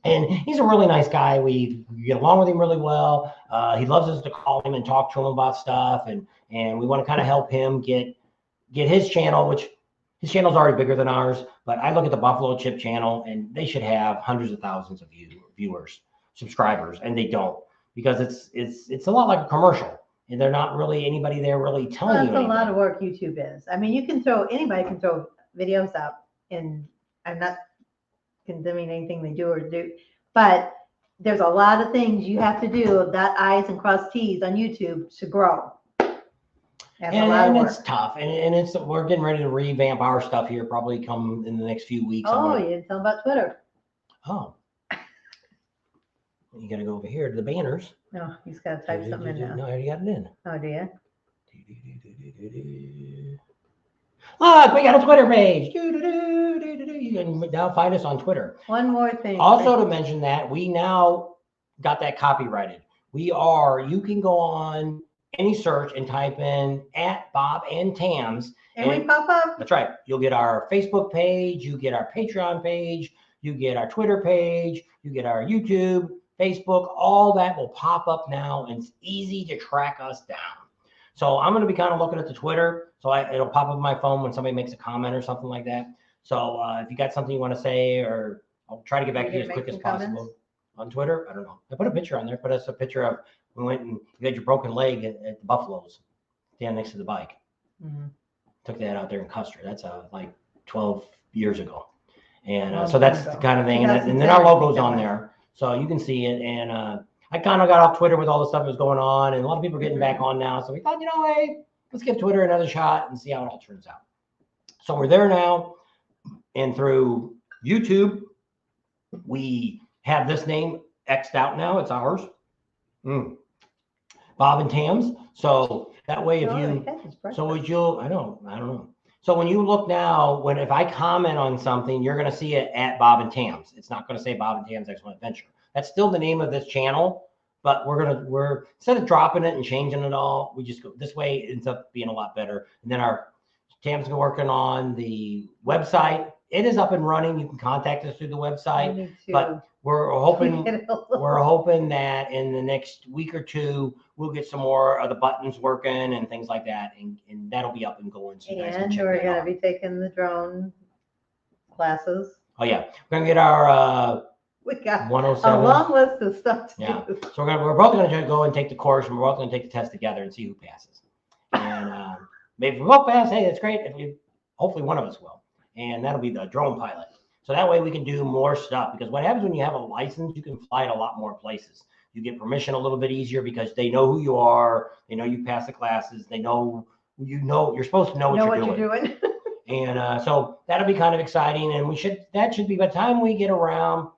And he's a really nice guy. We get along with him really well. He loves us to call him and talk to him about stuff, and we want to kind of help him get his channel, which his channel's already bigger than ours. But I look at the Buffalo Chip channel, and they should have hundreds of thousands of viewers, subscribers, and they don't, because it's a lot like a commercial. And they're not really anybody there really telling you anything. That's a lot of work YouTube is. I mean, anybody can throw videos up, and I'm not condemning anything they do, but there's a lot of things you have to do, dot I's and cross T's on YouTube to grow. That's a lot of work. It's tough, and we're getting ready to revamp our stuff here, probably come in the next few weeks. Oh, you didn't tell about Twitter. Oh. You got to go over here to the banners. No, he's got to type something in now. No, I already got it in. Oh, do you? Look, we got a Twitter page. You can now find us on Twitter. One more thing. Also to mention that we now got that copyrighted. You can go on any search and type in @BobandTams. And we pop up. That's right. You'll get our Facebook page. You get our Patreon page. You get our Twitter page. You get our YouTube, Facebook, all that will pop up now, and it's easy to track us down. So I'm going to be kind of looking at the Twitter. So it'll pop up on my phone when somebody makes a comment or something like that. So if you got something you want to say, or I'll try to get back to you as quick as possible on Twitter. I don't know. I put a picture on there. Put us a picture of we went and you had your broken leg at the Buffaloes, stand next to the bike. Mm-hmm. Took that out there in Custer. That's like 12 years ago. And so that's the kind of thing. And then our logo's on there. So you can see it. And I kind of got off Twitter with all the stuff that was going on. And a lot of people are getting back on now. So we thought, hey, let's give Twitter another shot and see how it all turns out. So we're there now. And through YouTube, we have this name X'd out now. It's ours. Bob and Tams. So that way, I don't know. So when you look now, if I comment on something, you're going to see it @Bob and Tams. It's not going to say Bob and Tams Excellent Adventure. That's still the name of this channel, But we're instead of dropping it and changing it all, we just go this way. It ends up being a lot better. And then Tam's been working on the website. It is up and running. You can contact us through the website. Me too. But we're hoping Get it a little- we're hoping that in the next week or two we'll get some more of the buttons working and things like that, and that'll be up and going. So you guys can And check we're that gonna out. be taking the drone classes. Oh yeah, we're gonna get our We got a 107. long list of stuff to Yeah. do. So we're both gonna go and take the course, and we're both gonna take the test together and see who passes. And maybe if we both pass, hey, that's great. Hopefully one of us will, and that'll be the drone pilot. So that way we can do more stuff, because what happens when you have a license, you can fly to a lot more places. You get permission a little bit easier because they know who you are. They know you passed the classes. They know you're supposed to know what you're doing. And so that'll be kind of exciting. And that should be by the time we get around,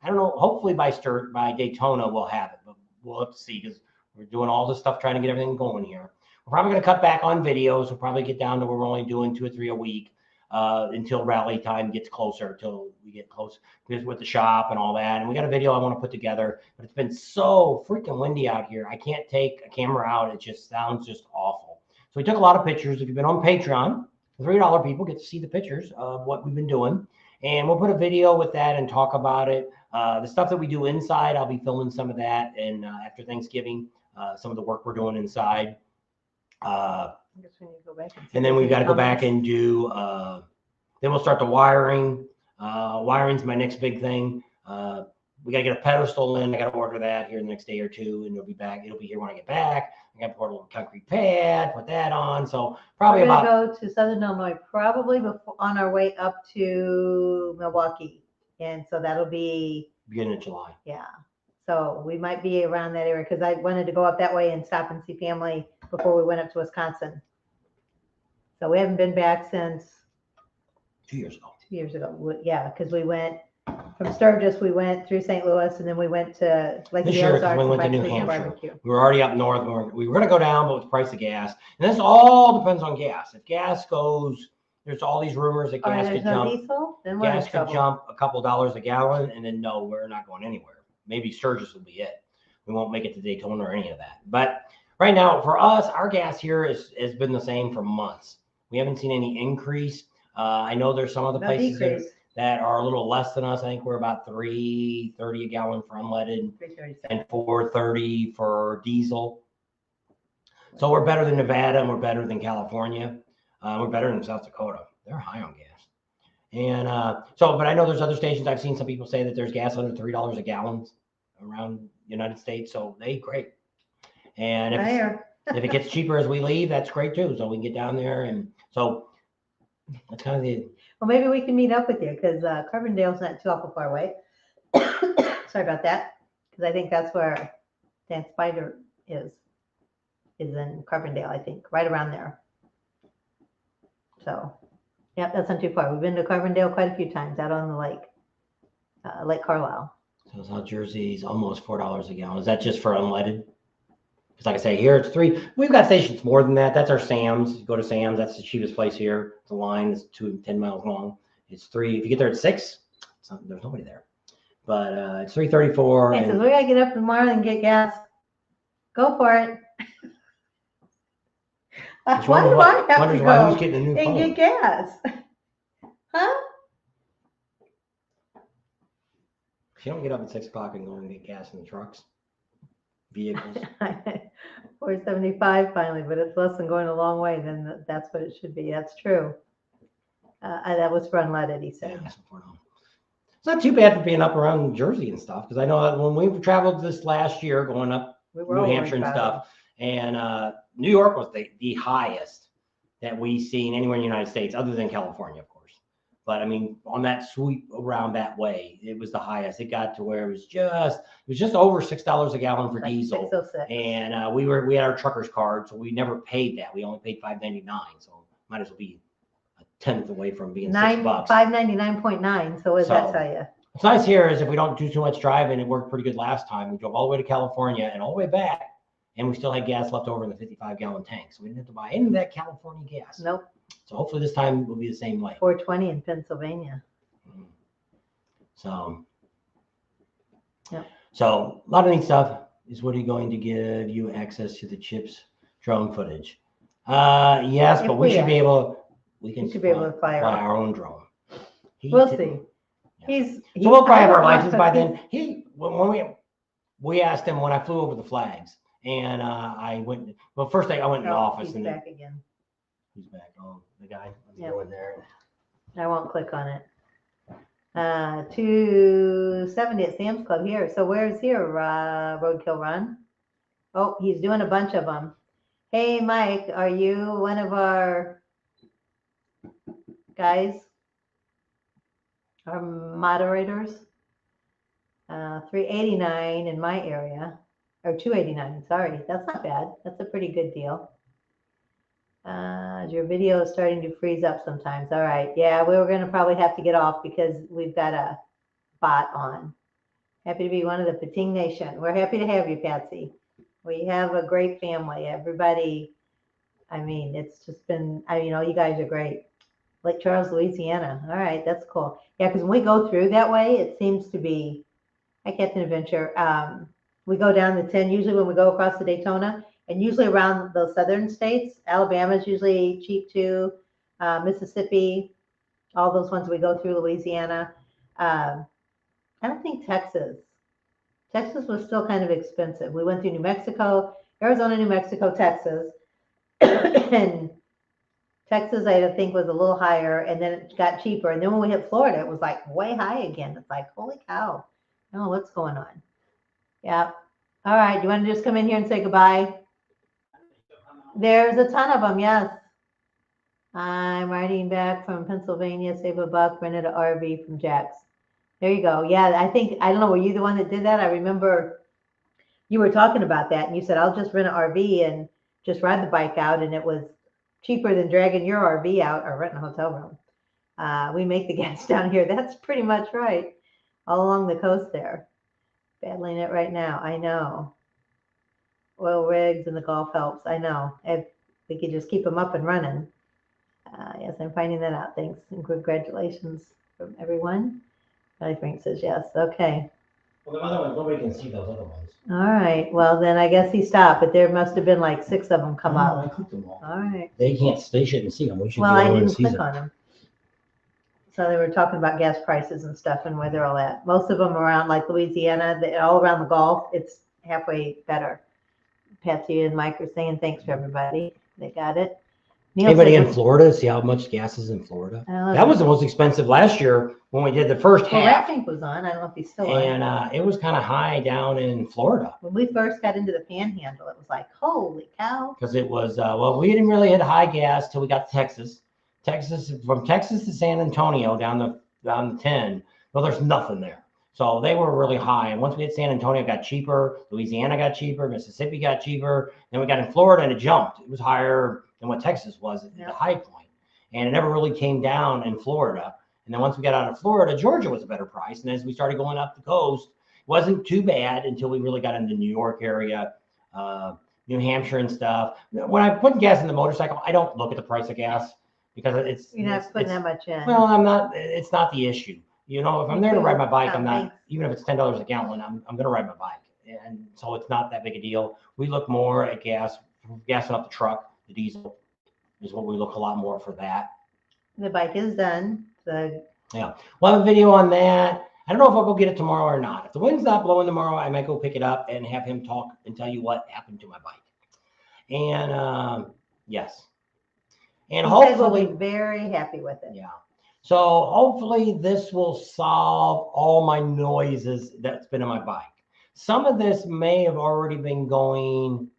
I don't know, hopefully by Daytona we'll have it, but we'll have to see, because we're doing all this stuff trying to get everything going here. We're probably going to cut back on videos. We'll probably get down to where we're only doing 2 or 3 a week until rally time gets closer, until we get close with the shop and all that. And we got a video I want to put together, but it's been so freaking windy out here. I can't take a camera out. It just sounds just awful. So we took a lot of pictures. If you've been on Patreon, the $3 people get to see the pictures of what we've been doing. And we'll put a video with that and talk about it. The stuff that we do inside, I'll be filming some of that. And after Thanksgiving, some of the work we're doing inside. I guess we need to go back and see And then if we've got to go there's back and do, then we'll start the wiring. Wiring's my next big thing. We got to get a pedestal in. I got to order that here in the next day or two, and it'll be back. It'll be here when I get back. I got to put a little concrete pad, put that on. So probably We're about gonna go to Southern Illinois, probably on our way up to Milwaukee. And so that'll be, beginning of July. yeah. So we might be around that area, because I wanted to go up that way and stop and see family before we went up to Wisconsin. So we haven't been back since 2 years ago. 2 years ago. Yeah, because we went from Sturgis, we went through St. Louis, and then we went to Lake of This the year, 'cause Ozarks. we and went to back New Lake Hampshire. Barbecue. We were already up north. We were going to go down, but with the price of gas. And this all depends on gas. If gas goes, there's all these rumors that Oh, gas there's could no jump. diesel? Then we're in Gas could trouble. jump a couple dollars a gallon, and then no, we're not going anywhere. Maybe Sturgis will be it. We won't make it to Daytona or any of that. But right now, for us, our gas here has been the same for months. We haven't seen any increase. I know there's some other No places decrease. that are a little less than us. I think we're about $3.30 a gallon for unleaded 337. and $4.30 for diesel. So we're better than Nevada, and we're better than California. We're better than South Dakota. They're high on gas. And but I know there's other stations. I've seen some people say that there's gas under $3 a gallon around the United States. So great. And if it gets cheaper as we leave, that's great too. So we can get down there. And so that's kind of the, Well, maybe we can meet up with you, because Carbondale's not too awful far away. Sorry about that, because I think that's where Dan Spider is in Carbondale, I think, right around there. So, yeah, that's not too far. We've been to Carbondale quite a few times, out on the lake, Lake Carlisle. so South Jersey's almost $4 a gallon. Is that just for unleaded? Because like I say, here it's $3. We've got stations more than that. That's our Sam's. You go to Sam's, that's the cheapest place here. The line is 10 miles long. It's $3. If you get there at 6, there's nobody there. But it's $3.34. Hey, and- says we gotta get up tomorrow and get gas. Go for it. Just Why wonders do I have wonders to why go who's getting a new and phone. get gas? Huh? You don't get up at 6 o'clock and go and get gas in the trucks, vehicles. 475 finally, but it's less than going a long way. Then that's what it should be. That's true. That was for unleaded, he Yeah, said. that's what we're on. It's not too bad for being up around Jersey and stuff, because I know that when we traveled this last year, going up We were New all Hampshire and worried about stuff, and New York was the highest that we've seen anywhere in the United States, other than California, of course. But I mean, on that sweep around that way, it was the highest. It got to where it was just over $6 a gallon for it. Like diesel. 606. And we had our trucker's card, so we never paid that. We only paid $5.99, so might as well be a tenth away from being $6. 599.9. So what does that So- tell you? What's nice here is if we don't do too much driving, it worked pretty good last time. We drove all the way to California and all the way back, and we still had gas left over in the 55-gallon tank, so we didn't have to buy any of that California gas. Nope. So hopefully this time will be the same way. 420 in Pennsylvania. So, Yep. so a lot of neat stuff. is Woody going to give you access to the CHIPS drone footage? Yes, If but we we should be ask. able, we can should be able to fly our own drone. We'll He- see. Yeah. So So we'll probably have our license by then. When we asked him when I flew over the flags, and I went. Well, first I went in the office, He's and then back again. he's back. Oh, the guy. Let's Yep. go in there. I won't click on it. 270 at Sam's Club here. So where's here, Roadkill Run? Oh, he's doing a bunch of them. Hey, Mike, are you one of our guys? Our moderators? 389 in my area, or 289, sorry. That's not bad. That's a pretty good deal. Your video is starting to freeze up sometimes. All right. Yeah, we were going to probably have to get off because we've got a bot on. Happy to be one of the Pating Nation. We're happy to have you, Patsy. We have a great family. Everybody, I mean, it's just been, you guys are great. Lake Charles, Louisiana. All right, that's cool. Yeah, because when we go through that way, it seems to be, hi, Captain Adventure. We go down the 10, usually when we go across the Daytona, and usually around the southern states. Alabama's usually cheap too. Mississippi, all those ones we go through, Louisiana. I don't think Texas. Texas was still kind of expensive. We went through New Mexico, Arizona, New Mexico, Texas. And Texas, I think, was a little higher, and then it got cheaper. And then when we hit Florida, it was like way high again. It's like, holy cow. I don't know what's going on. Yeah. All right. You want to just come in here and say goodbye? There's a ton of them, yes. I'm riding back from Pennsylvania, save a buck, rented an RV from Jack's. There you go. Yeah, I don't know, were you the one that did that? I remember you were talking about that, and you said, I'll just rent an RV and just ride the bike out, and it was cheaper than dragging your RV out or renting a hotel room. We make the gas down here. That's pretty much right. All along the coast there. Battling it right now. I know. Oil rigs and the golf helps. I know. If we could just keep them up and running. Yes, I'm finding that out. Thanks and congratulations from everyone. Kelly Frank says yes. Okay. Well, the other ones, nobody can see those other ones. All right. Well, then I guess he stopped, but there must have been like 6 of them come Oh, up. I clicked them all. All right. They shouldn't see them. We should Well, be I able to didn't see click them. on them. So they were talking about gas prices and stuff and where they're all at. Most of them around like Louisiana, all around the Gulf, it's halfway better. Patsy and Mike are saying thanks for everybody. They got it. Neil Anybody says, in Florida? See how much gas is in Florida? Oh, That was the most expensive last year when we did the first well, Rat half. Tank was on. I don't know if he's still on. And it was kind of high down in Florida When we first got into the Panhandle, it was like, holy cow. because it was, well, we didn't really hit high gas till we got to Texas. From Texas to San Antonio down the 10, well, there's nothing there. So they were really high. And once we hit San Antonio, it got cheaper. Louisiana got cheaper. Mississippi got cheaper. Then we got in Florida and it jumped. It was higher than what Texas was at the high point. And it never really came down in Florida. And then once we got out of Florida, Georgia was a better price. And as we started going up the coast, it wasn't too bad until we really got into the New York area, New Hampshire and stuff. When I put gas in the motorcycle, I don't look at the price of gas because You're not putting that much in. well, it's not the issue. You know, if I'm there to ride my bike, I'm not, even if it's $10 a gallon, I'm going to ride my bike. And so it's not that big a deal. We look more at gassing up the truck. The diesel is what we look a lot more for that. The bike is done. So Yeah. We'll have a video on that. I don't know if I'll go get it tomorrow or not. If the wind's not blowing tomorrow, I might go pick it up and have him talk and tell you what happened to my bike. And yes. And he said we'll hopefully, be very happy with it. yeah. So hopefully this will solve all my noises that's been in my bike. Some of this may have already been going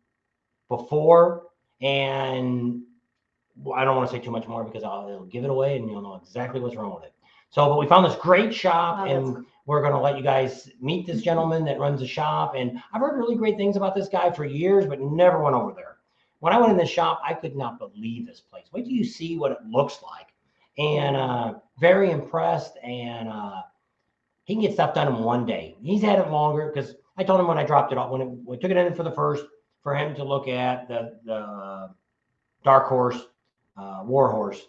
before, and I don't want to say too much more because it'll give it away and you'll know exactly what's wrong with it. So, but we found this great shop and we're going to let you guys meet this gentleman that runs the shop. And I've heard really great things about this guy for years, but never went over there. When I went in the shop, I could not believe this place. Wait till you see what it looks like. And very impressed. And he can get stuff done in one day. He's had it longer because I told him when I dropped it off, when we took it in for him to look at the Dark Horse, War Horse.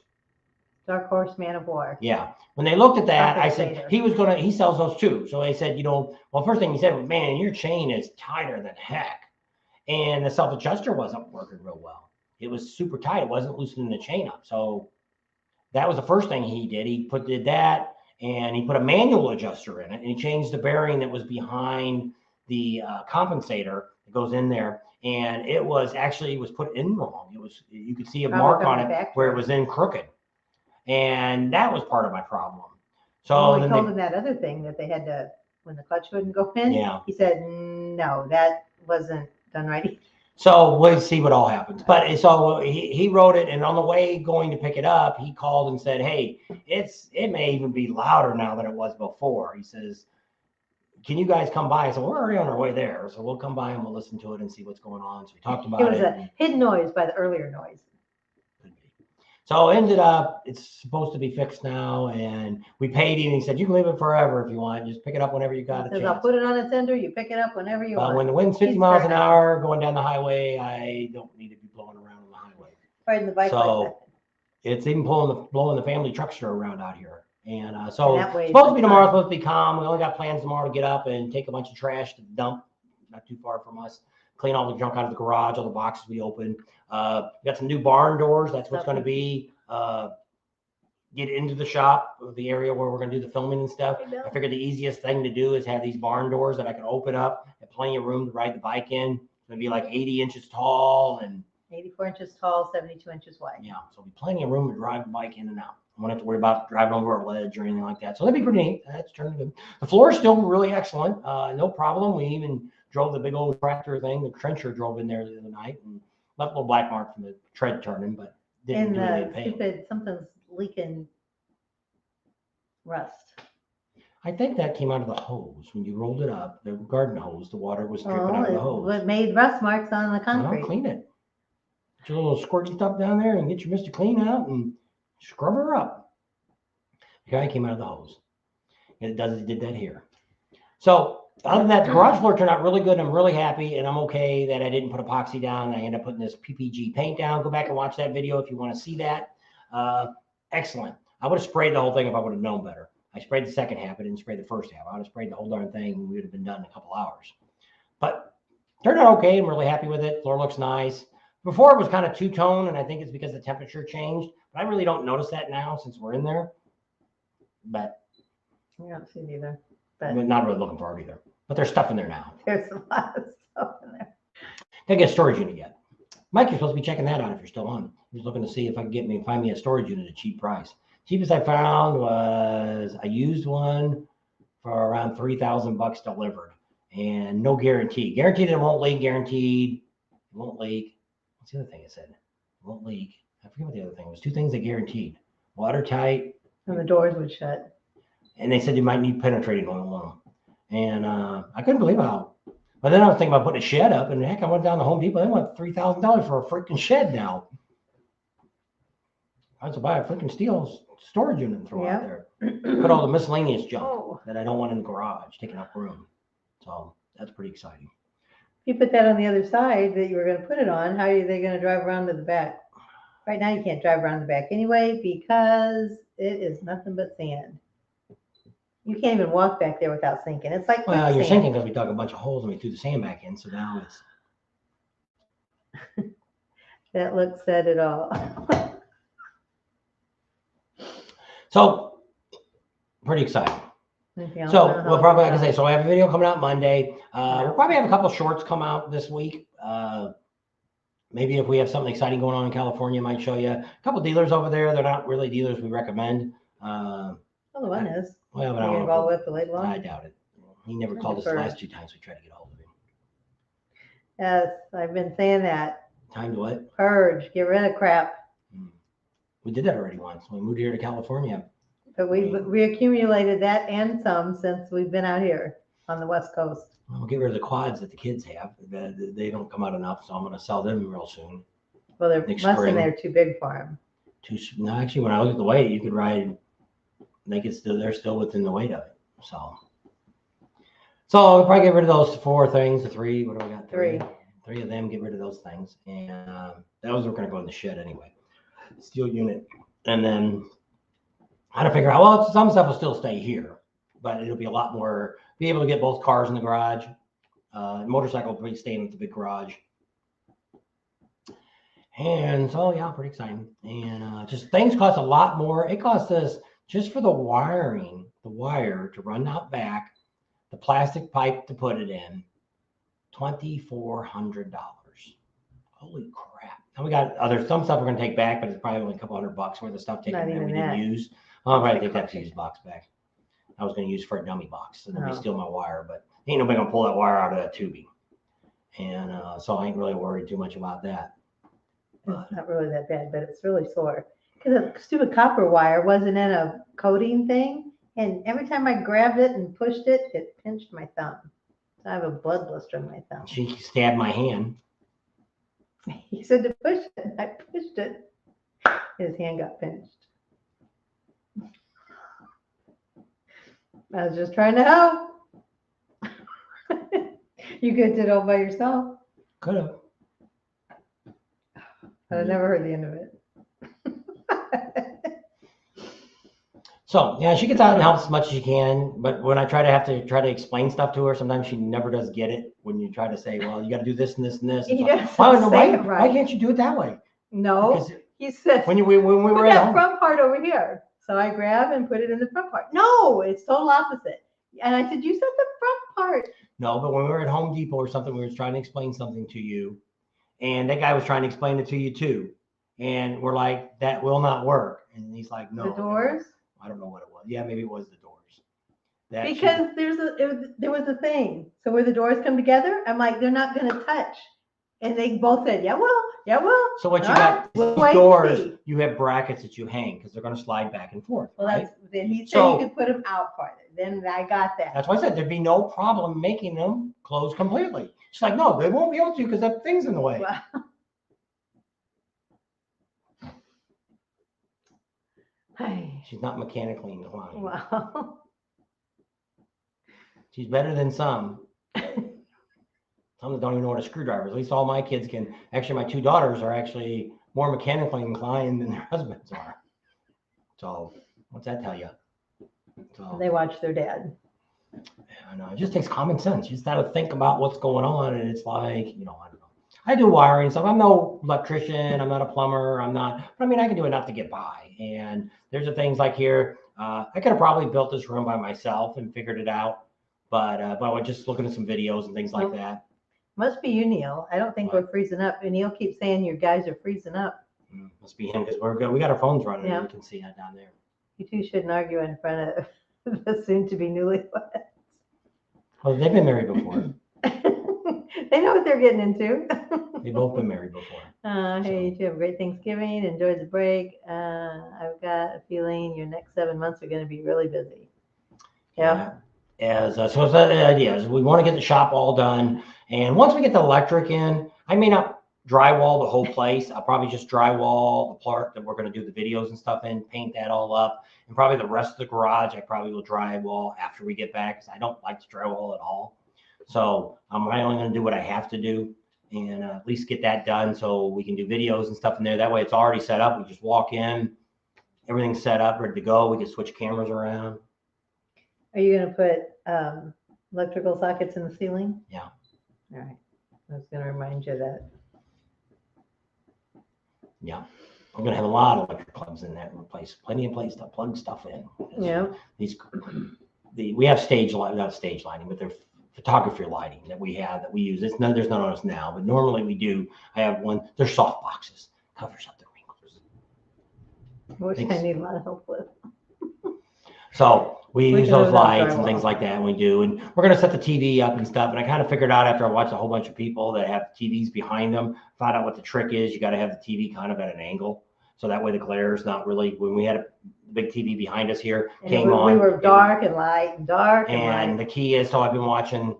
Dark Horse Man of War. Yeah. When they looked at that, I said, Compensator. he sells those too. So they said, well, first thing he said was, man, your chain is tighter than heck. And the self-adjuster wasn't working real well. It was super tight. It wasn't loosening the chain up. So that was the first thing he did. He did that, and he put a manual adjuster in it, and he changed the bearing that was behind the compensator that goes in there. And it was put in wrong. You could see a mark on it where it was in crooked. And that was part of my problem. So we told him that other thing that they had to, when the clutch wouldn't go in, he said, no, that wasn't done right. So we'll see what all happens. But so he wrote it, and on the way going to pick it up, he called and said, hey, it may even be louder now than it was before. He says, can you guys come by? So we're already on our way there. So we'll come by and we'll listen to it and see what's going on. So we talked about it. It was a hidden noise by the earlier noise. So ended up, it's supposed to be fixed now, and we paid him. He said, you can leave it forever if you want. Just pick it up whenever you got a chance. I'll put it on its ender. You pick it up whenever you want. When the wind's 50 miles an hour going down the highway, I don't need to be blowing around on the highway. Riding the bike so like that. It's even blowing the family truckster around out here. And so it's supposed to be tomorrow, supposed to be calm. We only got plans tomorrow to get up and take a bunch of trash to dump, not too far from us. Clean all the junk out of the garage, all the boxes we opened. We got some new barn doors. That's what's going to be. Get into the shop, the area where we're going to do the filming and stuff. I figured the easiest thing to do is have these barn doors that I can open up, have plenty of room to ride the bike in. It's going to be like 80 inches tall and 84 inches tall, 72 inches wide. Yeah, so there'll be plenty of room to drive the bike in and out. I won't have to worry about driving over a ledge or anything like that. So that'd be pretty neat. That's turning good. The floor is still really excellent. No problem. We even drove the big old tractor thing. The trencher drove in there the other night and left a little black mark from the tread turning, but didn't do any pain. Stupid, something's leaking rust. I think that came out of the hose. When you rolled it up, the garden hose, the water was dripping out of the hose. It made rust marks on the concrete. Well, clean it. Get your little squirty stuff down there and get your Mr. Clean out and scrub her up. The guy came out of the hose. And it did that here. So other than that, the garage floor turned out really good. I'm really happy, and I'm okay that I didn't put epoxy down. I ended up putting this PPG paint down. Go back and watch that video if you want to see that. Excellent. I would have sprayed the whole thing if I would have known better. I sprayed the second half. I didn't spray the first half. I would have sprayed the whole darn thing, and we would have been done in a couple hours. But turned out okay. I'm really happy with it. Floor looks nice. Before it was kind of two-tone, and I think it's because the temperature changed. But I really don't notice that now since we're in there. But I don't see it either. I'm not really looking for it either. But there's stuff in there now. There's a lot of stuff in there. Gotta get a storage unit yet. Mike, you're supposed to be checking that out if you're still on. I was looking to see if I can find me a storage unit at a cheap price. Cheapest I found was I used one for around $3,000 delivered, and no guarantee. Guaranteed it won't leak. Guaranteed it won't leak. What's the other thing it said? It won't leak. I forget what the other thing was. Two things they guaranteed: watertight. And the doors would shut. And they said you might need penetrating oil. And I couldn't believe how. But then I was thinking about putting a shed up, and heck, I went down to Home Depot. They want $3,000 for a freaking shed now. I had to buy a freaking steel storage unit and throw out there. Put all the miscellaneous junk that I don't want in the garage, taking up room. So that's pretty exciting. If you put that on the other side that you were going to put it on, how are they going to drive around to the back? Right now you can't drive around the back anyway because it is nothing but sand. You can't even walk back there without sinking. It's like well, you're sinking because we dug a bunch of holes and we threw the sand back in. So now it's that looks said it all. So pretty exciting. So we'll probably, like I say, so I have a video coming out Monday. We'll probably have a couple of shorts come out this week. Maybe if we have something exciting going on in California, I might show you a couple of dealers over there. They're not really dealers we recommend. Well, the one is. Well, but I doubt it. He never called us the last 2 times we tried to get a hold of him. Yes, I've been saying that. Timed what? Purge, get rid of crap. We did that already once. We moved here to California. But we've reaccumulated that and some since we've been out here on the West Coast. Well, we'll get rid of the quads that the kids have. They don't come out enough, so I'm going to sell them real soon. Well, they're they're too big for them. No, actually, when I look at the weight, you could ride. They're still within the weight of it. So we'll probably get rid of those 4 things. The 3. What do we got? 3 of them. Get rid of those things, and those are going to go in the shed anyway. Steel unit, and then how to figure out, well, some stuff will still stay here, but it'll be a lot more, be able to get both cars in the garage. Motorcycle will be staying at the big garage. And so, yeah, pretty exciting. And just things cost a lot more. It costs us just for the wiring, the wire to run out back, the plastic pipe to put it in, $2,400. Holy crap. And we got some stuff we're going to take back, but it's probably only a couple $100 worth of stuff taken Not that even we that. didn't use. I'll probably take that used box back. I was going to use for a dummy box. So nobody Oh. steal my wire, but ain't nobody going to pull that wire out of that tubing. And so I ain't really worried too much about that. It's not really that bad, but it's really sore. Because the stupid copper wire wasn't in a coating thing. And every time I grabbed it and pushed it, it pinched my thumb. So I have a blood blister on my thumb. She stabbed my hand. He said to push it. I pushed it. His hand got pinched. I was just trying to help. You could have did it all by yourself. Could have. But I never heard the end of it. So yeah, she gets out and helps as much as she can. But when I try to explain stuff to her, sometimes she never does get it. When you try to say, well, you got to do this and this and this. He It's like, doesn't why, say it why right. can't you do it that way? No, Because he said, when we put were at that home, front part over here. So I grab and put it in the front part. No, it's total opposite. And I said, you said the front part. no, but when we were at Home Depot or something, we were trying to explain something to you, and that guy was trying to explain it to you too, and we're like, that will not work. And he's like, no. The doors. I don't know what it was. Yeah, maybe it was the doors. That she- Because there was a thing. So where the doors come together, I'm like, they're not going to touch. And they both said, yeah, well, yeah, well. So what you All got, right, we'll these wait and doors, see. you have brackets that you hang because they're going to slide back and forth, Well, right? then he said So- you could put them out farther. Then I got that. That's why I said there'd be no problem making them close completely. She's like, no, they won't be able to because that thing's in the way. Wow. Hey, She's not mechanically inclined. wow. She's better than some. Some that don't even know what a screwdriver is. At least all my kids can. Actually, my two daughters are actually more mechanically inclined than their husbands are. So what's that tell you? So They watch their dad. I know, it just takes common sense. You just got to think about what's going on, and it's like, I don't know. I do wiring stuff. I'm no electrician. I'm not a plumber. I'm not. But I mean, I can do enough to get by. And there's the things like here. I could have probably built this room by myself and figured it out, but I was just looking at some videos and things like Nope. that. Must be you, Neil. I don't think What? we're freezing up. And Neil keeps saying your guys are freezing up. Must be him because we got our phones running. Yeah. And you can see that down there. You two shouldn't argue in front of the soon-to-be newlyweds. Well, they've been married before. They know what they're getting into. They've both been married before. Hey, you two have a great Thanksgiving. Enjoy the break. I've got a feeling your next 7 months are going to be really busy. Yeah. So it's the idea is we want to get the shop all done, and once we get the electric in, I may not drywall the whole place. I'll probably just drywall the part that we're going to do the videos and stuff in, paint that all up, and probably the rest of the garage I probably will drywall after we get back because I don't like to drywall at all. So I'm only going to do what I have to do and at least get that done so we can do videos and stuff in there. That way it's already set up. We just walk in, everything's set up, ready to go. We can switch cameras around. Are you going to put electrical sockets in the ceiling? Yeah. All right. I was going to remind you of that. Yeah. We're going to have a lot of electric plugs in that place. Plenty of place to plug stuff in. Yeah. We have stage light, not stage lighting, but they're photography lighting that we have that we use. There's none on us now, but normally we do. I have one. They're soft boxes, covers up the wrinkles. Which I need a lot of help with. So we We use can those do that lights and drywall. things like that. And we do, and we're going to set the TV up and stuff. And I kind of figured out after I watched a whole bunch of people that have TVs behind them, found out what the trick is. You got to have the TV kind of at an angle. So that way the glare is not really, when we had a big TV behind us here, And came we on. were dark and light and dark and And light. the key is, so I've been watching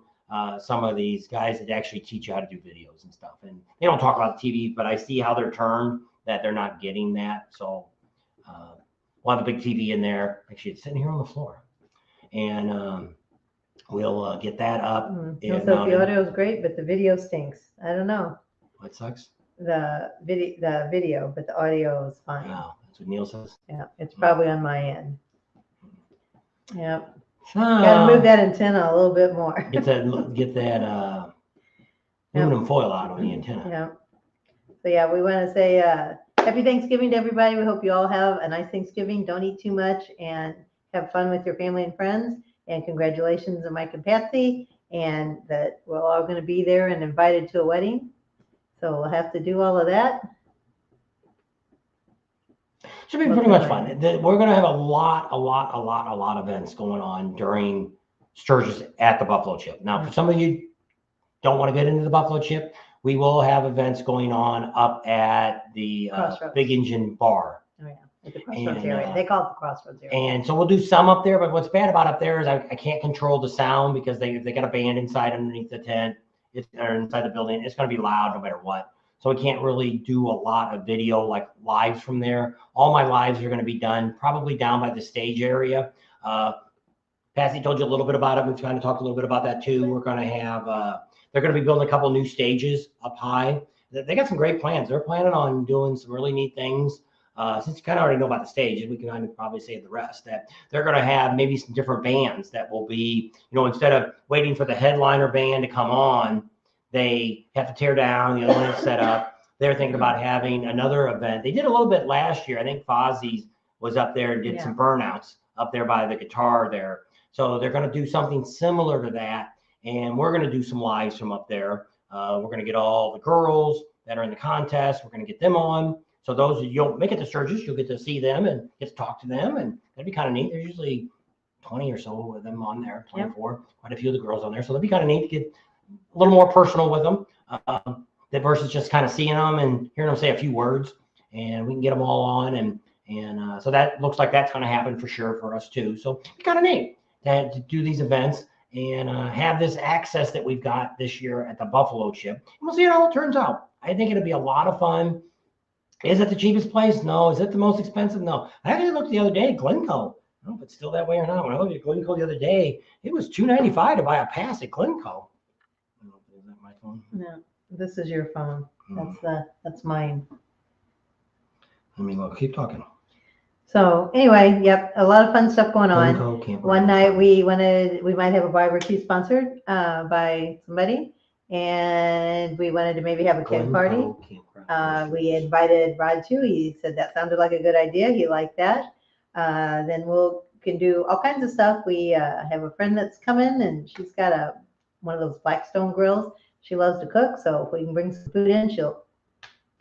some of these guys that actually teach you how to do videos and stuff. And they don't talk about TV, but I see how they're turned, that they're not getting that. So we'll have a big TV in there. Actually, it's sitting here on the floor. And we'll get that up. So the audio is great, but the video stinks. I don't know. What sucks? The video, but the audio is fine. Oh, that's That's what Neil says. Yeah, it's probably on my end. Yep. So, Gotta move that antenna a little bit more. Get that aluminum foil out on the antenna. Yeah. So yeah, we want to say happy Thanksgiving to everybody. We hope you all have a nice Thanksgiving. Don't eat too much and have fun with your family and friends. And congratulations to Mike and Patsy, and that we're all going to be there and invited to a wedding. So we'll have to do all of that. Should be pretty much fun. We're going to have a lot of events going on during Sturgis at the Buffalo Chip. Now, for some of you don't want to get into the Buffalo Chip, we will have events going on up at the Big Engine Bar. Oh yeah, at the Crossroads area. They call it the Crossroads area. And so we'll do some up there, but what's bad about up there is I can't control the sound because they got a band inside underneath the tent. Or inside the building. It's going to be loud no matter what. So we can't really do a lot of video like lives from there. All my lives are going to be done probably down by the stage area. Patsy told you a little bit about it. We've kind of talked a little bit about that too. We're going to have, they're going to be building a couple new stages up high. They got some great plans. They're planning on doing some really neat things. Since you kind of already know about the stages, we can kind of probably say the rest, that they're going to have maybe some different bands that will be, instead of waiting for the headliner band to come on, they have to tear down, the other one is set up. They're thinking about having another event. They did a little bit last year. I think Fozzie's was up there and did some burnouts up there by the guitar there. So they're going to do something similar to that. And we're going to do some lives from up there. We're going to get all the girls that are in the contest. We're going to get them on. So those you'll make it to Sturgis, you'll get to see them and get to talk to them. And that'd be kind of neat. There's usually 20 or so of them on there, 24, quite a few of the girls on there. So that'd be kind of neat to get a little more personal with them, that versus just kind of seeing them and hearing them say a few words, and we can get them all on. And so that looks like that's going to happen for sure for us too. So it's kind of neat to do these events and have this access that we've got this year at the Buffalo Chip. And we'll see how it turns out. I think it'll be a lot of fun. Is it the cheapest place? No. Is it the most expensive? No. I actually looked the other day at Glencoe. I don't know if it's still that way or not. When I looked at Glencoe the other day, it was $295 to buy a pass at Glencoe. Is that my phone? No, this is your phone. That's mine. I mean, well, keep talking. So anyway, yep, a lot of fun stuff going on. Glencoe Campground. One night we might have a barbecue sponsored by somebody, and we wanted to maybe have a keg party. Glencoe Campground. We invited Rod too. He said that sounded like a good idea. He liked that. Then can do all kinds of stuff. We have a friend that's coming, and she's got one of those Blackstone grills. She loves to cook, so if we can bring some food in, she'll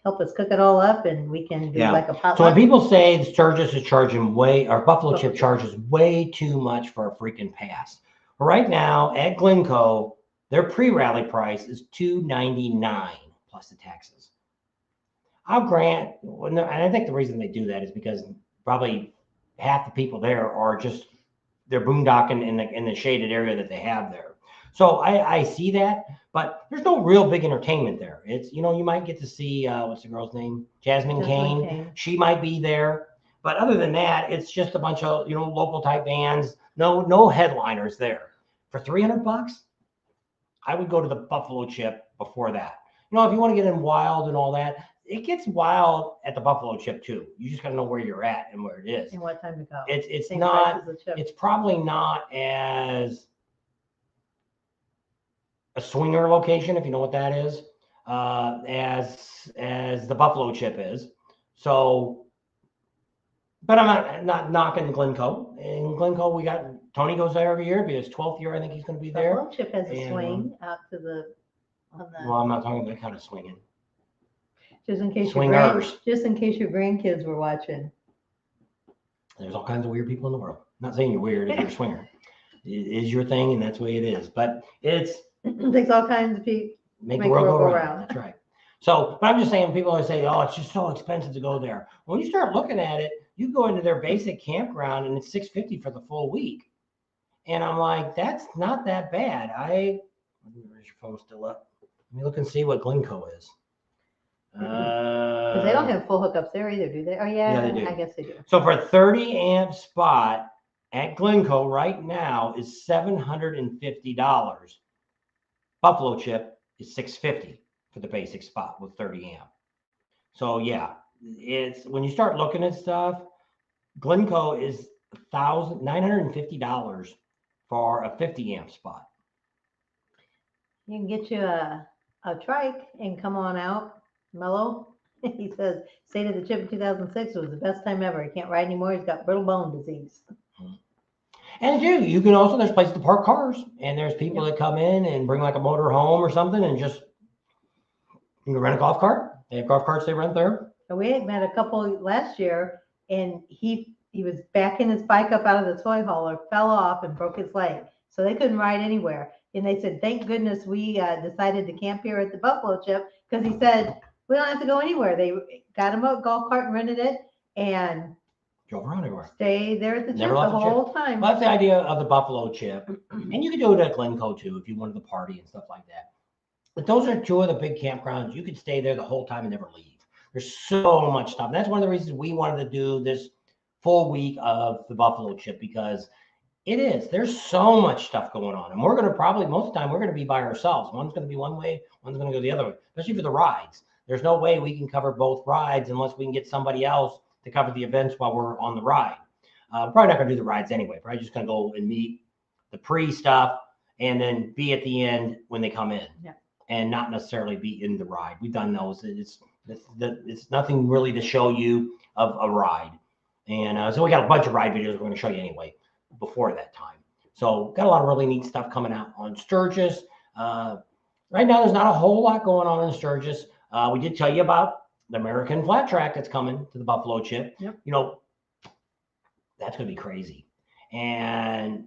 help us cook it all up, and we can do like a potluck. So when people say the Sturgis is charging or Buffalo Chip charges way too much for a freaking pass. Right now at Glencoe, their pre-rally price is $299 plus the taxes. I'll grant, and I think the reason they do that is because probably half the people there are they're boondocking in the shaded area that they have there. So I see that, but there's no real big entertainment there. It's, you might get to see, what's the girl's name? Jasmine Kane. She might be there. But other than that, it's just a bunch of, local type bands. No headliners there. For $300, I would go to the Buffalo Chip before that. If you want to get in wild and all that, it gets wild at the Buffalo Chip too. You just got to know where you're at and where it is. And what time to go. It's probably not as a swinger location, if you know what that is, as the Buffalo Chip is. So, but I'm not knocking Glencoe. In Glencoe, we got Tony goes there every year. It'll be his 12th year, I think he's going to be there. Buffalo Chip has a swing out to Well, I'm not talking that kind of swinging. Just in case Swingers. your grandkids were watching. There's all kinds of weird people in the world. I'm not saying you're weird if you're a swinger. It is your thing, and that's the way it is. But it takes all kinds of people. Make the world go around. That's right. So, but I'm just saying, people always say, "Oh, it's just so expensive to go there." When you start looking at it, you go into their basic campground, and it's $650 for the full week. And I'm like, that's not that bad. Where's your phone still up? Let me look and see what Glencoe is. Because they don't have full hookups there either, do they? Oh yeah, they do. I guess they do. So for a 30 amp spot at Glencoe right now is $750. Buffalo Chip is $650 for the basic spot with 30 amp. So yeah, it's when you start looking at stuff, Glencoe is $950 for a 50 amp spot. You can get you a trike and come on out, mellow. He says, State of the Chip in 2006 was the best time ever. He can't ride anymore. He's got brittle bone disease. And you can also, there's places to park cars, and there's people that come in and bring like a motor home or something and just, you can rent a golf cart. They have golf carts they rent there. We had met a couple last year, and he was backing his bike up out of the toy hauler, fell off and broke his leg. So they couldn't ride anywhere. And they said, thank goodness we decided to camp here at the Buffalo Chip, because he said, we don't have to go anywhere. They got him a golf cart and rented it and Drove around everywhere. stayed there at the chip Never the left the chip. whole time. Well, that's the idea of the Buffalo Chip. And you can do it at Glencoe too, if you wanted to party and stuff like that. But those are two of the big campgrounds. You could stay there the whole time and never leave. There's so much stuff. That's one of the reasons we wanted to do this full week of the Buffalo Chip, because there's so much stuff going on. And we're going to probably, most of the time, we're going to be by ourselves. One's going to be one way, one's going to go the other way, especially for the rides. There's no way we can cover both rides unless we can get somebody else to cover the events while we're on the ride. Probably not going to do the rides anyway. Probably just going to go and meet the pre-stuff and then be at the end when they come in, and not necessarily be in the ride. We've done those. It's nothing really to show you of a ride. And so we got a bunch of ride videos we're going to show you anyway before that time. So got a lot of really neat stuff coming out on Sturgis. Right now, there's not a whole lot going on in Sturgis. We did tell you about the American Flat Track that's coming to the Buffalo Chip. Yep. You know, that's going to be crazy. And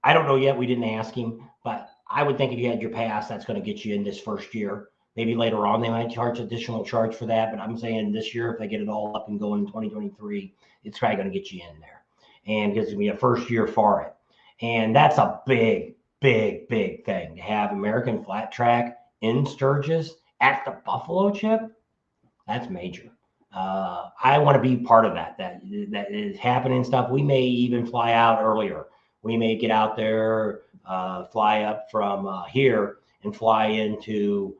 I don't know yet. We didn't ask him, but I would think if you had your pass, that's going to get you in this first year. Maybe later on, they might charge additional charge for that. But I'm saying this year, if they get it all up and going in 2023, it's probably going to get you in there. And it's going to be a first year for it. And that's a big, big, big thing to have American Flat Track in Sturgis at the Buffalo Chip. That's major. I want to be part of that. That is happening stuff. We may even fly out earlier. We may get out there, fly up from here and fly into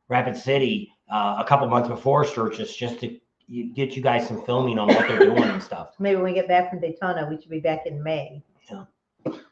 Rapid City a couple months before Sturgis, just to get you guys some filming on what they're doing and stuff. Maybe when we get back from Daytona, we should be back in May. Yeah.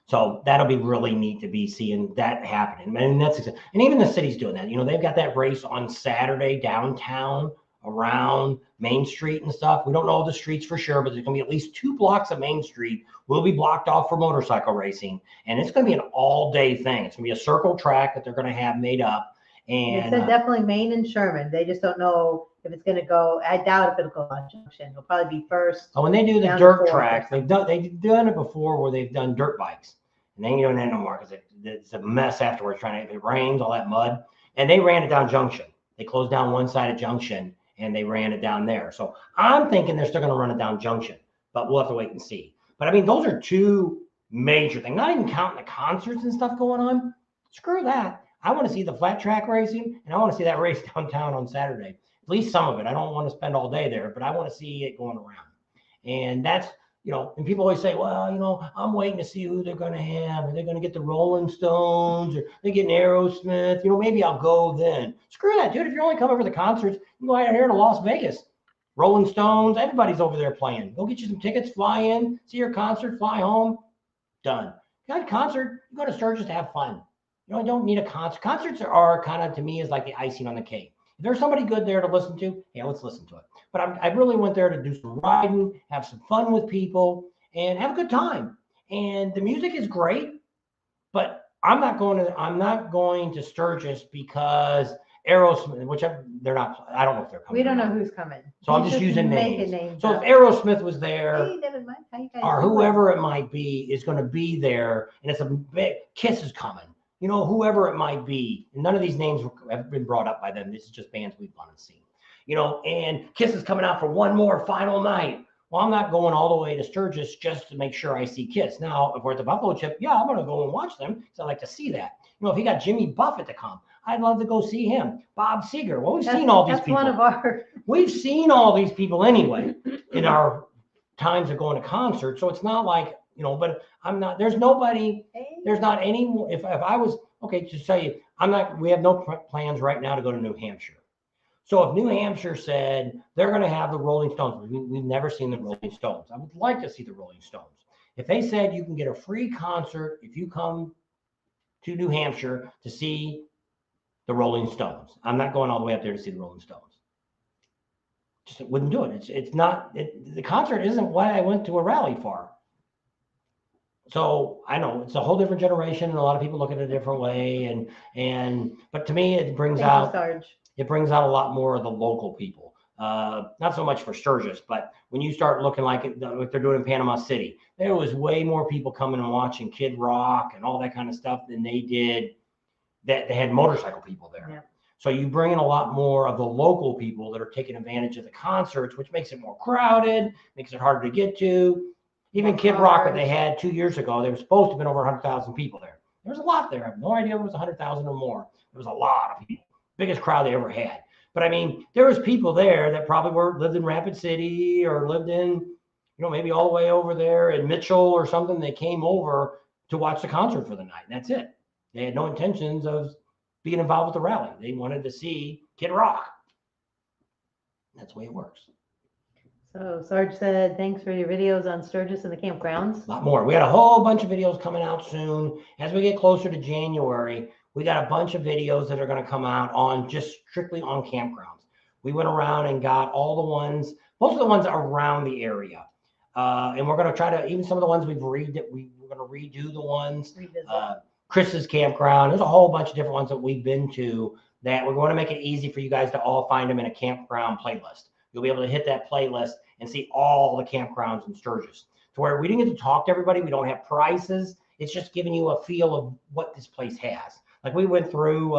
So that'll be really neat to be seeing that happening. And and even the city's doing that. You know, they've got that race on Saturday downtown around Main Street and stuff. We don't know the streets for sure, but there's going to be at least 2 blocks of Main Street will be blocked off for motorcycle racing. And it's going to be an all-day thing. It's going to be a circle track that they're going to have made up. And they said definitely Main and Sherman. They just don't know if it's going to go. I doubt if it'll go on Junction. It'll probably be first. Oh, when they do the dirt tracks, they've done it before where they've done dirt bikes. And they ain't doing that no more because it's a mess afterwards. If it rains, all that mud. And they ran it down Junction. They closed down one side of Junction and they ran it down there. So I'm thinking they're still going to run it down Junction, but we'll have to wait and see. But I mean, those are 2 major things. Not even counting the concerts and stuff going on. Screw that. I want to see the flat track racing, and I want to see that race downtown on Saturday. At least some of it. I don't want to spend all day there, but I want to see it going around. And that's, you know, and people always say, well, you know, I'm waiting to see who they're going to have. Are they going to get the Rolling Stones, or they're getting Aerosmith? You know, maybe I'll go then. Screw that, dude. If you're only coming for the concerts, you can go out here to Las Vegas. Rolling Stones, everybody's over there playing. Go get you some tickets, fly in, see your concert, fly home. Done. If you got a concert, you go to Sturgis to have fun. You know, I don't need a concert. Concerts are kind of, to me, is like the icing on the cake. If there's somebody good there to listen to, yeah, let's listen to it. But I really went there to do some riding, have some fun with people, and have a good time. And the music is great, but I'm not going to Sturgis because Aerosmith, which they're not. I don't know if they're coming. We don't know who's coming. So I'm just using names. names. So if Aerosmith was there, hey, Devin, Mike, how you guys or doing? whoever it might be is going to be there, and it's a big Kiss is coming. You know, whoever it might be. None of these names have been brought up by them. This is just bands we've gone and seen. You know, and Kiss is coming out for one more final night. Well, I'm not going all the way to Sturgis just to make sure I see Kiss. Now, if we're at the Buffalo Chip, yeah, I'm going to go and watch them because I like to see that. You know, if he got Jimmy Buffett to come, I'd love to go see him. Bob Seger. Well, we've seen all these people. That's one of our. We've seen all these people anyway in our times of going to concerts. So it's not like, you know, but I'm not, there's nobody, there's not any, if I was, okay, to tell you, we have no plans right now to go to New Hampshire. So if New Hampshire said they're going to have the Rolling Stones, we've never seen the Rolling Stones. I would like to see the Rolling Stones. If they said you can get a free concert if you come to New Hampshire to see the Rolling Stones, I'm not going all the way up there to see the Rolling Stones. Just wouldn't do it. It's not, the concert isn't why I went to a rally for. So I know it's a whole different generation and a lot of people look at it a different way. But to me, it brings Thank you, out Sarge. a lot more of the local people. Not so much for Sturgis, but when you start looking like what they're doing in Panama City, there was way more people coming and watching Kid Rock and all that kind of stuff than they did that they had motorcycle people there. Yeah. So you bring in a lot more of the local people that are taking advantage of the concerts, which makes it more crowded, makes it harder to get to. Even Kid Rock that they had 2 years ago, there was supposed to have been over 100,000 people there. There was a lot there. I have no idea if it was 100,000 or more. There was a lot of people. Biggest crowd they ever had. But I mean, there was people there that probably lived in Rapid City or lived in, maybe all the way over there in Mitchell or something. They came over to watch the concert for the night. And that's it. They had no intentions of being involved with the rally. They wanted to see Kid Rock. That's the way it works. So Sarge said, thanks for your videos on Sturgis and the campgrounds. A lot more. We got a whole bunch of videos coming out soon. As we get closer to January, we got a bunch of videos that are going to come out on just strictly on campgrounds. We went around and got all the ones, most of the ones around the area. And we're going to try to, even some of the ones we're going to redo the ones. Chris's campground. There's a whole bunch of different ones that we've been to that we're going to make it easy for you guys to all find them in a campground playlist. You'll be able to hit that playlist and see all the campgrounds in Sturgis. To where we didn't get to talk to everybody. We don't have prices. It's just giving you a feel of what this place has. Like we went through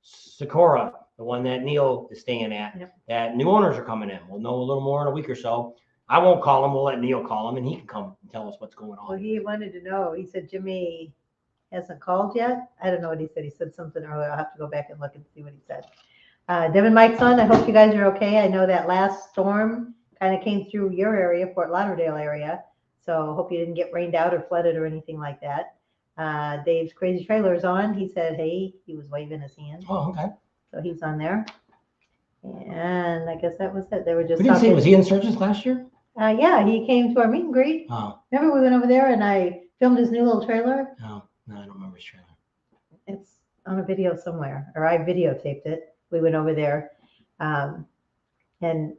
Socorro, the one that Neil is staying at, that new owners are coming in. We'll know a little more in a week or so. I won't call him. We'll let Neil call him and he can come and tell us what's going on. Well, he wanted to know. He said Jimmy hasn't called yet. I don't know what he said. He said something earlier. I'll have to go back and look and see what he said. Devin Mike's son, I hope you guys are okay. I know that last storm kind of came through your area, Fort Lauderdale area. So hope you didn't get rained out or flooded or anything like that. Dave's Crazy Trailer is on. He said, hey, he was waving his hand. Oh, okay. So he's on there. And I guess that was it. They were just We didn't see, talking. was he in Sturgis last year? Yeah, he came to our meet and greet. Oh. Remember we went over there and I filmed his new little trailer? No, I don't remember his trailer. It's on a video somewhere, or I videotaped it. We went over there. And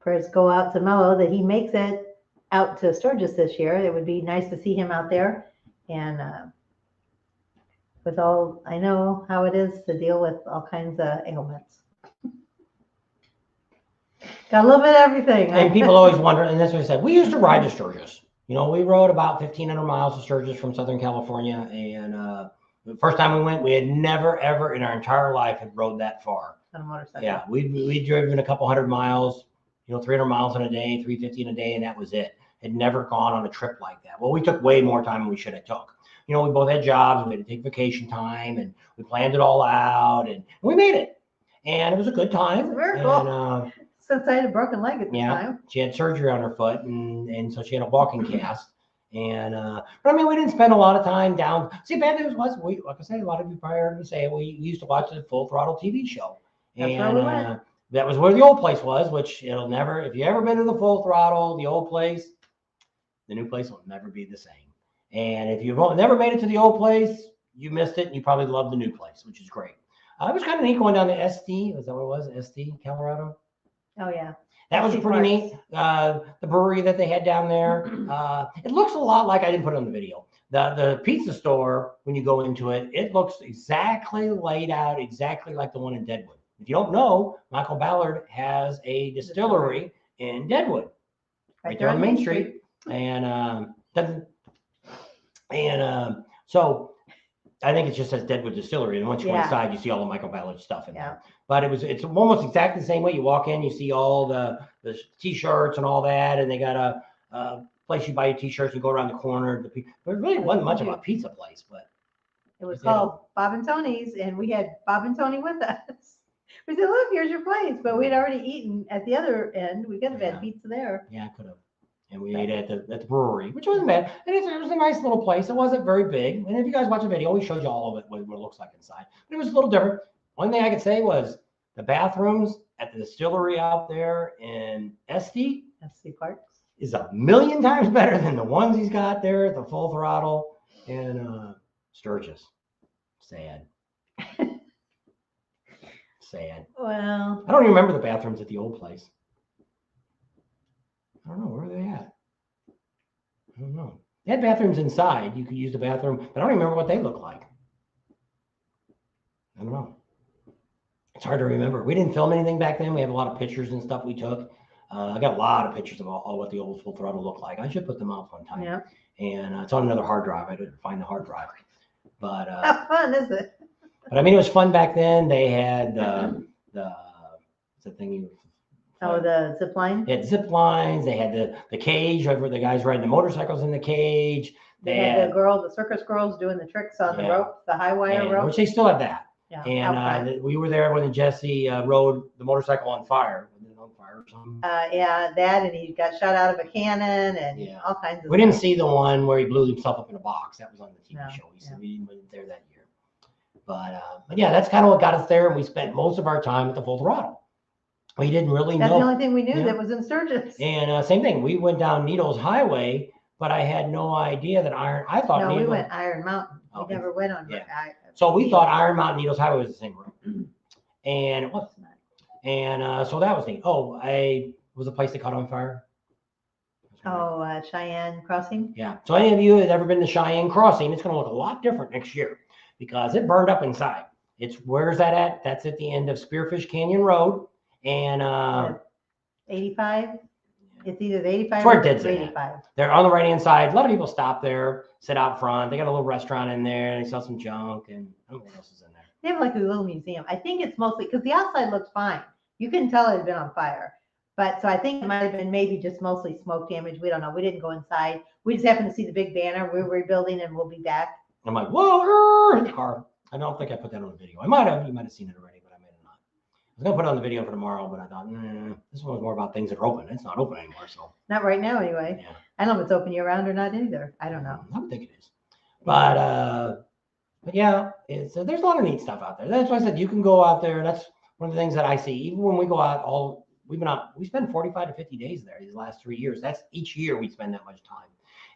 prayers go out to Mello that he makes it out to Sturgis this year. It would be nice to see him out there. And with all, I know how it is to deal with all kinds of ailments. Got a little bit of everything. And people always wonder, and that's what I said, we used to ride to Sturgis. We rode about 1,500 miles to Sturgis from Southern California. And the first time we went, we had never, ever in our entire life had rode that far. On a motorcycle. Yeah, we'd driven a couple hundred miles, 300 miles in a day, 350 in a day, and that was it. Had never gone on a trip like that. Well, we took way more time than we should have took. We both had jobs, we had to take vacation time, and we planned it all out, and we made it. And it was a good time. It's a miracle. And, Since I had a broken leg at the time. she had surgery on her foot, and so she had a walking cast. And but I mean, we didn't spend a lot of time down. See, bad news was like I said, a lot of you probably heard me say we used to watch the Full Throttle TV show. That's where we went. That was where the old place was, which it'll never, if you ever been to the Full Throttle, the old place, the new place will never be the same. And if you've never made it to the old place, you missed it, and you probably love the new place, which is great. It was kind of neat going down to SD. Was that what it was? SD, Colorado? Oh, yeah. That was pretty neat. The brewery that they had down there. It looks a lot like, I didn't put it on the video. The pizza store, when you go into it, it looks exactly laid out, exactly like the one in Deadwood. If you don't know, Michael Ballard has a distillery in Deadwood, right there on Main Street. And so I think it just says Deadwood Distillery. And once you go inside, you see all the Michael Ballard stuff in there. But it's almost exactly the same way. You walk in, you see all the T-shirts and all that, and they got a place you buy your T-shirts. You go around the corner. There really wasn't much of a pizza place, but it was called Bob and Tony's, and we had Bob and Tony with us. We said, "Look, here's your place," but we'd already eaten at the other end. We could have had pizza there. Yeah, I could have. And we ate at the brewery, which wasn't bad. And it was a nice little place. It wasn't very big. And if you guys watch the video, we showed you all of it, what it looks like inside. But it was a little different. One thing I could say was The bathrooms at the distillery out there in Esty SC Parks. is 1,000,000 times better than the ones he's got there at the Full Throttle in Sturgis. Sad. Sad. Well, I don't even remember the bathrooms at the old place. I don't know, where are they at? I don't know. They had bathrooms inside. You could use the bathroom, but I don't even remember what they look like. I don't know. It's hard to remember. We didn't film anything back then. We have a lot of pictures and stuff we took. I got a lot of pictures of all what the old Full Throttle looked like. I should put them up one time. yeah. And it's on another hard drive. I didn't find the hard drive. But How fun is it? but I mean, it was fun back then. They had what's the thing you. Oh, the zip line. They had zip lines. They had the cage where the guys riding the motorcycles in the cage. They had the circus girls doing the tricks on the Yeah. rope, the high wire and, rope. which they still have that. Yeah, And outside. we were there when Jesse rode the motorcycle on fire. Wasn't it on fire or something? Yeah, that, and he got shot out of a cannon and Yeah. all kinds of We didn't stuff. see the one where he blew himself up in a box. That was on the TV No, show. We said yeah. we weren't there that year. But yeah, that's kind of what got us there. And we spent most of our time at the Full Throttle. We didn't really That's know. the only thing we knew Yeah. that was in Sturgis. And same thing. We went down Needles Highway, but I had no idea that I thought No, we Needles. went Iron Mountain. We Okay. never went on. Yeah. So we thought Iron Mountain Needles Highway was the same road. Mm-hmm. And it wasn't. And so that was neat. Oh, was a place that caught on fire. Cheyenne Crossing. Yeah. So any of you that have ever been to Cheyenne Crossing, it's going to look a lot different next year because it burned up inside. Where's that at? That's at the end of Spearfish Canyon Road. And 85. It's either the 85 That's where or Dead's the at. 85. they're on the right hand side. A lot of people stop there, sit out front. They got a little restaurant in there. They sell some junk, and I don't know what else is in there. They have like a little museum. I think it's mostly because the outside looks fine. You couldn't tell it had been on fire. But so I think it might have been maybe just mostly smoke damage. We don't know. We didn't go inside. We just happened to see the big banner. We're rebuilding and we'll be back. I'm like, whoa, hit the car. I don't think I put that on the video. I might have. You might have seen it already, but I may have not. I was gonna put it on the video for tomorrow, but I thought, this one was more about things that are open. It's not open anymore, so Not right now, anyway. yeah. I don't know if it's open year round or not either. I don't know. I don't think it is. But yeah, there's a lot of neat stuff out there. That's why I said you can go out there. That's one of the things that I see. Even when we go out, we spend 45 to 50 days there these last 3 years. That's each year we spend that much time.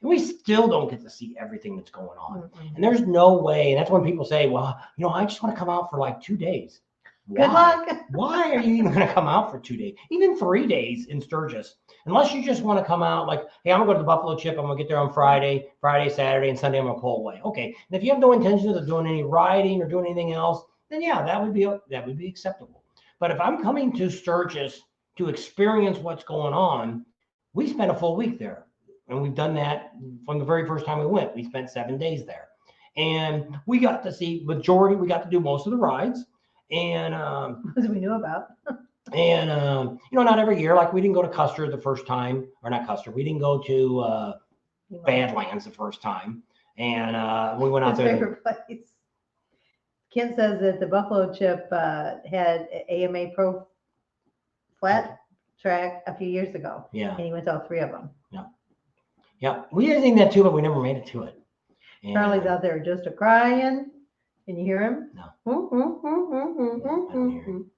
And we still don't get to see everything that's going on. Mm-mm. And there's no way. And that's when people say, well, I just want to come out for like 2 days. Good luck. Why are you even going to come out for 2 days? Even 3 days in Sturgis. Unless you just want to come out like, hey, I'm going to go to the Buffalo Chip. I'm going to get there on Friday, Saturday, and Sunday I'm going to pull away. Okay. And if you have no intentions of doing any riding or doing anything else, then yeah, that would be acceptable. But if I'm coming to Sturgis to experience what's going on, we spent a full week there. And we've done that from the very first time we went. We spent 7 days there. And we got to see we got to do most of the rides. And As we knew about. not every year, like we didn't go to Custer the first time, or not Custer, we didn't go to Badlands the first time. And we went out His there. favorite place. Kent says that the Buffalo Chip had AMA Pro flat track a few years ago, Yeah. and he went to all 3 of them. Yeah. We did think that too, but we never made it to it. And, Charlie's out there just a crying. Can you hear him? No. No. I don't hear him.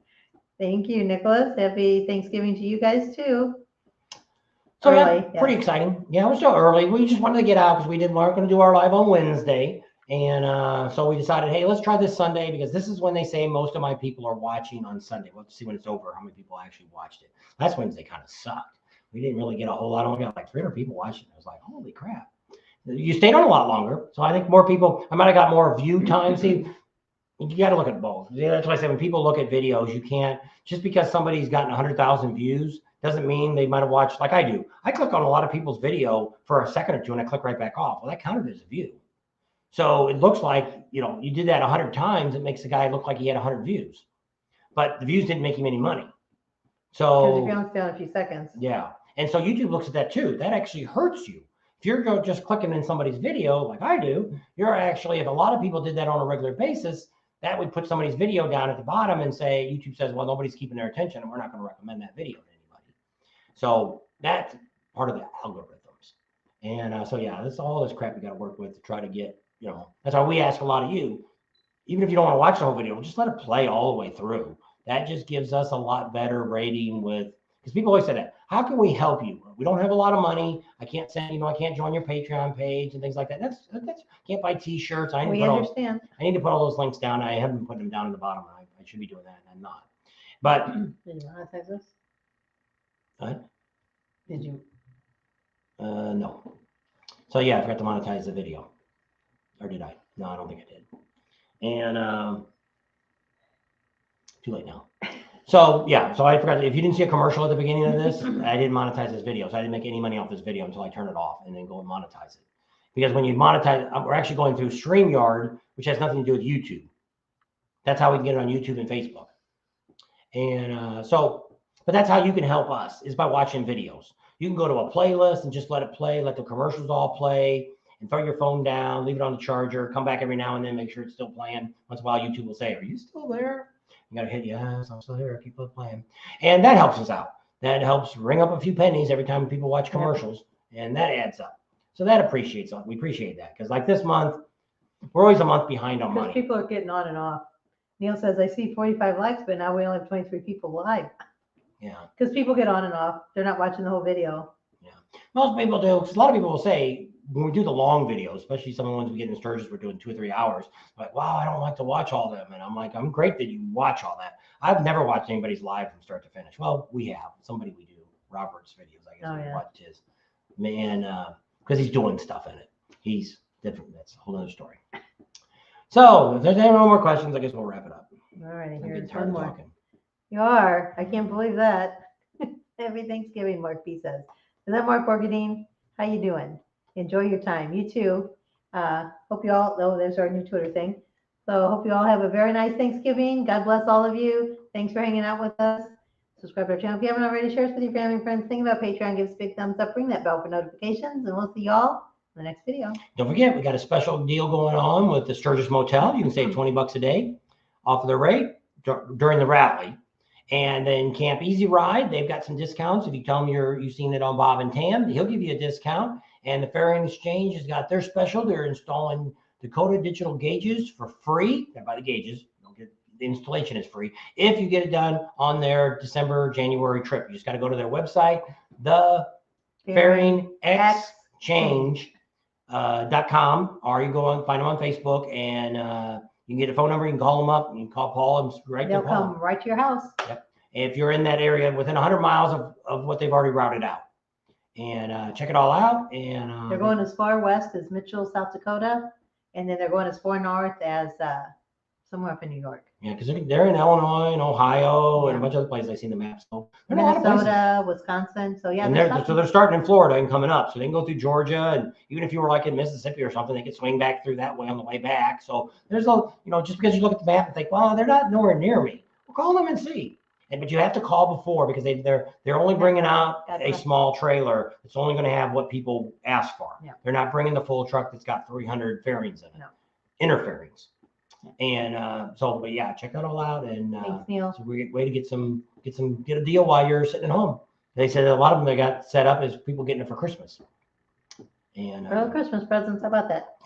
Thank you, Nicholas. Happy Thanksgiving to you guys too. So Early, yeah, yeah. pretty exciting. Yeah, it was still early. We just wanted to get out because we weren't going to do our live on Wednesday. And so we decided, hey, let's try this Sunday because this is when they say most of my people are watching on Sunday. We'll see when it's over how many people actually watched it. Last Wednesday kind of sucked. We didn't really get a whole lot. I only got like 300 people watching. I was like, holy crap. You stayed on a lot longer. So I think more people, I might have got more view time. See, you got to look at both. Yeah, that's why I say when people look at videos, you can't, just because somebody's gotten 100,000 views doesn't mean they might have watched like I do. I click on a lot of people's video for a second or two and I click right back off. Well, that counted as a view. So it looks like, you did that 100 times. It makes the guy look like he had 100 views, but the views didn't make him any money. Because So if you bounce down a few seconds. yeah. And so YouTube looks at that too. That actually hurts you. If you're just clicking in somebody's video like I do, you're actually, if a lot of people did that on a regular basis, that would put somebody's video down at the bottom and say, YouTube says, well, nobody's keeping their attention and we're not going to recommend that video to anybody. So that's part of the algorithms. And so, yeah, that's all this crap we got to work with to try to get, that's why we ask a lot of you, even if you don't want to watch the whole video, just let it play all the way through. that just gives us a lot better rating with, because people always say that, how can we help you? We don't have a lot of money. I can't send, I can't join your Patreon page and things like that. That's can't buy t-shirts. We understand. I need to put all those links down. I haven't put them down in the bottom. I should be doing that, and I'm not. But Did you monetize this? what? Did you? No. So yeah, I forgot to monetize the video. Or did I? No, I don't think I did. And too late now. So yeah, so I forgot. If you didn't see a commercial at the beginning of this, I didn't monetize this video. So I didn't make any money off this video until I turn it off and then go and monetize it. Because when you monetize, we're actually going through StreamYard, which has nothing to do with YouTube. That's how we can get it on YouTube and Facebook. And but that's how you can help us, is by watching videos. You can go to a playlist and just let it play, let the commercials all play, and throw your phone down, leave it on the charger, come back every now and then, make sure it's still playing. Once in a while, YouTube will say, are you still there? You got to hit yes, I'm still here, keep it playing. And that helps us out. That helps ring up a few pennies every time people watch commercials, and that adds up. So that appreciates us. We appreciate that, because like this month, we're always a month behind on Because money. people are getting on and off. Neil says, I see 45 likes, but now we only have 23 people live. Yeah. Because people get on and off. They're not watching the whole video. Most people do, because a lot of people will say, when we do the long videos, especially some of the ones we get in Sturgis, we're doing 2 or 3 hours. Like, wow, I don't like to watch all them. And I'm like, I'm great that you watch all that. I've never watched anybody's live from start to finish. Well, we have. Somebody we do. Robert's videos, I guess. Oh, We yeah. watched his. Man, because he's doing stuff in it. He's different. That's a whole other story. So if there's any more questions, I guess we'll wrap it up. All righty, I'm getting here's tired one of more. talking. You are. I can't believe that. Happy Thanksgiving, Mark B says. Is that Mark Borgadine? How you doing? Enjoy your time. You too. Hope you all, oh, there's our new Twitter thing. So hope you all have a very nice Thanksgiving. God bless all of you. Thanks for hanging out with us. Subscribe to our channel if you haven't already. Share us with your family and friends. Think about Patreon. Give us a big thumbs up. Ring that bell for notifications. And we'll see y'all in the next video. Don't forget, we got a special deal going on with the Sturgis Motel. You can save 20 bucks a day off of the rate during the rally. And then Camp Easy Ride, they've got some discounts. If you tell them you've seen it on Bob and Tam, he'll give you a discount. And the Fairing Exchange has got their special. They're installing Dakota digital gauges for free. They're by the gauges. The installation is free if you get it done on their December, January trip. You just got to go to their website, the Fairing Exchange.com, or you go on, find them on Facebook, and you can get a phone number. You can call them up. You can call Paul and right They'll to Paul. come right to your house. If you're in that area within 100 miles of what they've already routed out, and check it all out. And They're going as far west as Mitchell, South Dakota, and then they're going as far north as somewhere up in New York. yeah, because they're in Illinois and Ohio and a Yeah. bunch of other places. I've seen the map. So they're in a lot of places. Minnesota, Wisconsin. So yeah, And they're starting in Florida and coming up, so they can go through Georgia, and even if you were like in Mississippi or something, they could swing back through that way on the way back. So there's no, just because you look at the map and think, well, they're not nowhere near me. Well, call them and see. But you have to call before, because they're only bringing out a small trailer. It's only going to have what people ask for. Yeah. They're not bringing the full truck that's got 300 fairings in it, No. inner fairings. And but yeah, check that all out. And Thanks, Neil. it's a great way to get a deal while you're sitting at home. They said a lot of them they got set up as people getting it for Christmas. And Early Christmas presents. How about that?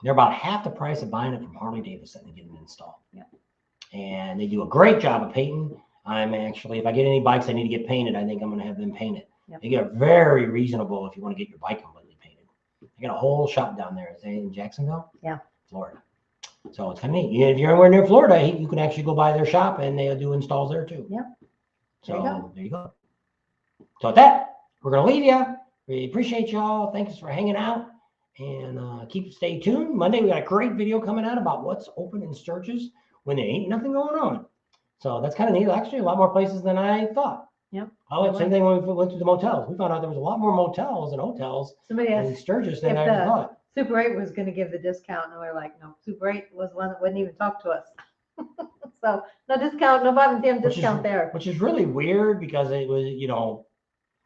they're about half the price of buying it from Harley Davidson and getting it installed. Yeah. And they do a great job of painting. I'm actually, if I get any bikes I need to get painted, I think I'm going to have them paint it. Yep. They get very reasonable if you want to get your bike completely painted. They got a whole shop down there. Is it in Jacksonville? Yeah. Florida. So it's kind of neat. If you're anywhere near Florida, you can actually go by their shop and they'll do installs there too. Yep. So there you go. So with that, we're going to leave you. We appreciate y'all. Thanks for hanging out, and stay tuned. Monday, we got a great video coming out about what's open in Sturgis when there ain't nothing going on. So that's kind of neat. Actually, a lot more places than I thought. Yep. Oh, same thing when we went to the motels. We found out there was a lot more motels and hotels Somebody in asked Sturgis than if I ever thought. Super 8 was going to give the discount, and we were like, no, Super 8 was one that wouldn't even talk to us. So no discount, no Bob and Tim discount there. Which is really weird, because it was,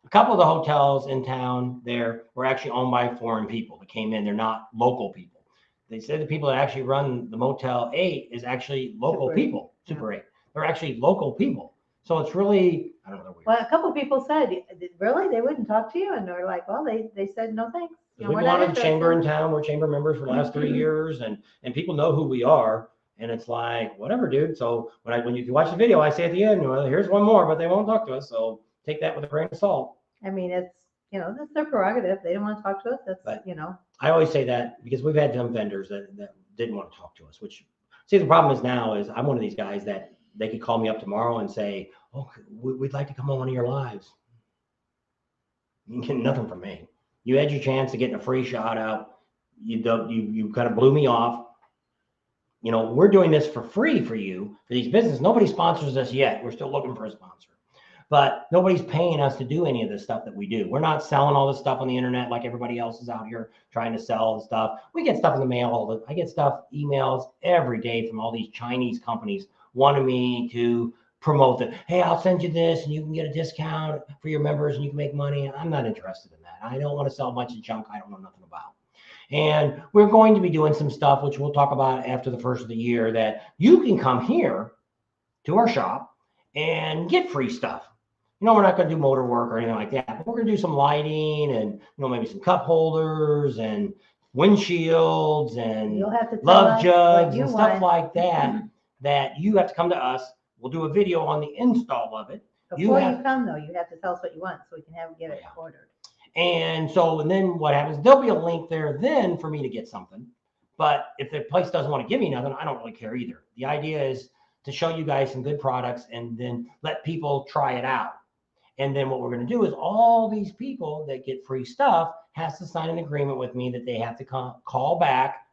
a couple of the hotels in town there were actually owned by foreign people that came in. They're not local people. They said the people that actually run the Motel 8 is actually local Super 8. people. Super 8. They're actually local people. So it's really, I don't know. Weird. Well, a couple people said, really, they wouldn't talk to you, and they're like, well, they said no thanks. We belong to the chamber in town. We're chamber members for the last 3 years, and people know who we are. And it's like, whatever, dude. So when you watch the video, I say at the end, well, here's one more, but they won't talk to us. So take that with a grain of salt. I mean, it's, that's their prerogative. They don't want to talk to us. That's, But I always say that because we've had some vendors that didn't want to talk to us, which, see, the problem is now is I'm one of these guys that they could call me up tomorrow and say, oh, we'd like to come on one of your lives. You get nothing from me. You had your chance of getting a free shout out. You kind of blew me off. We're doing this for free for you, for these businesses. Nobody sponsors us yet. We're still looking for a sponsor. But nobody's paying us to do any of this stuff that we do. We're not selling all this stuff on the internet like everybody else is out here trying to sell stuff. We get stuff in the mail. I get stuff, emails every day from all these Chinese companies wanting me to promote that. Hey, I'll send you this and you can get a discount for your members and you can make money. I'm not interested in that. I don't want to sell a bunch of junk I don't know nothing about. And we're going to be doing some stuff, which we'll talk about after the first of the year, that you can come here to our shop and get free stuff. We're not going to do motor work or anything like that, but we're going to do some lighting and, maybe some cup holders and windshields and you'll have to tell love us jugs what you and stuff want. like that, that you have to come to us. We'll do a video on the install of it. Before you come, though, you have to tell us what you want so we can get it ordered. And then what happens, there'll be a link there then for me to get something. But if the place doesn't want to give me nothing, I don't really care either. The idea is to show you guys some good products and then let people try it out. And then what we're going to do is all these people that get free stuff has to sign an agreement with me that they have to call back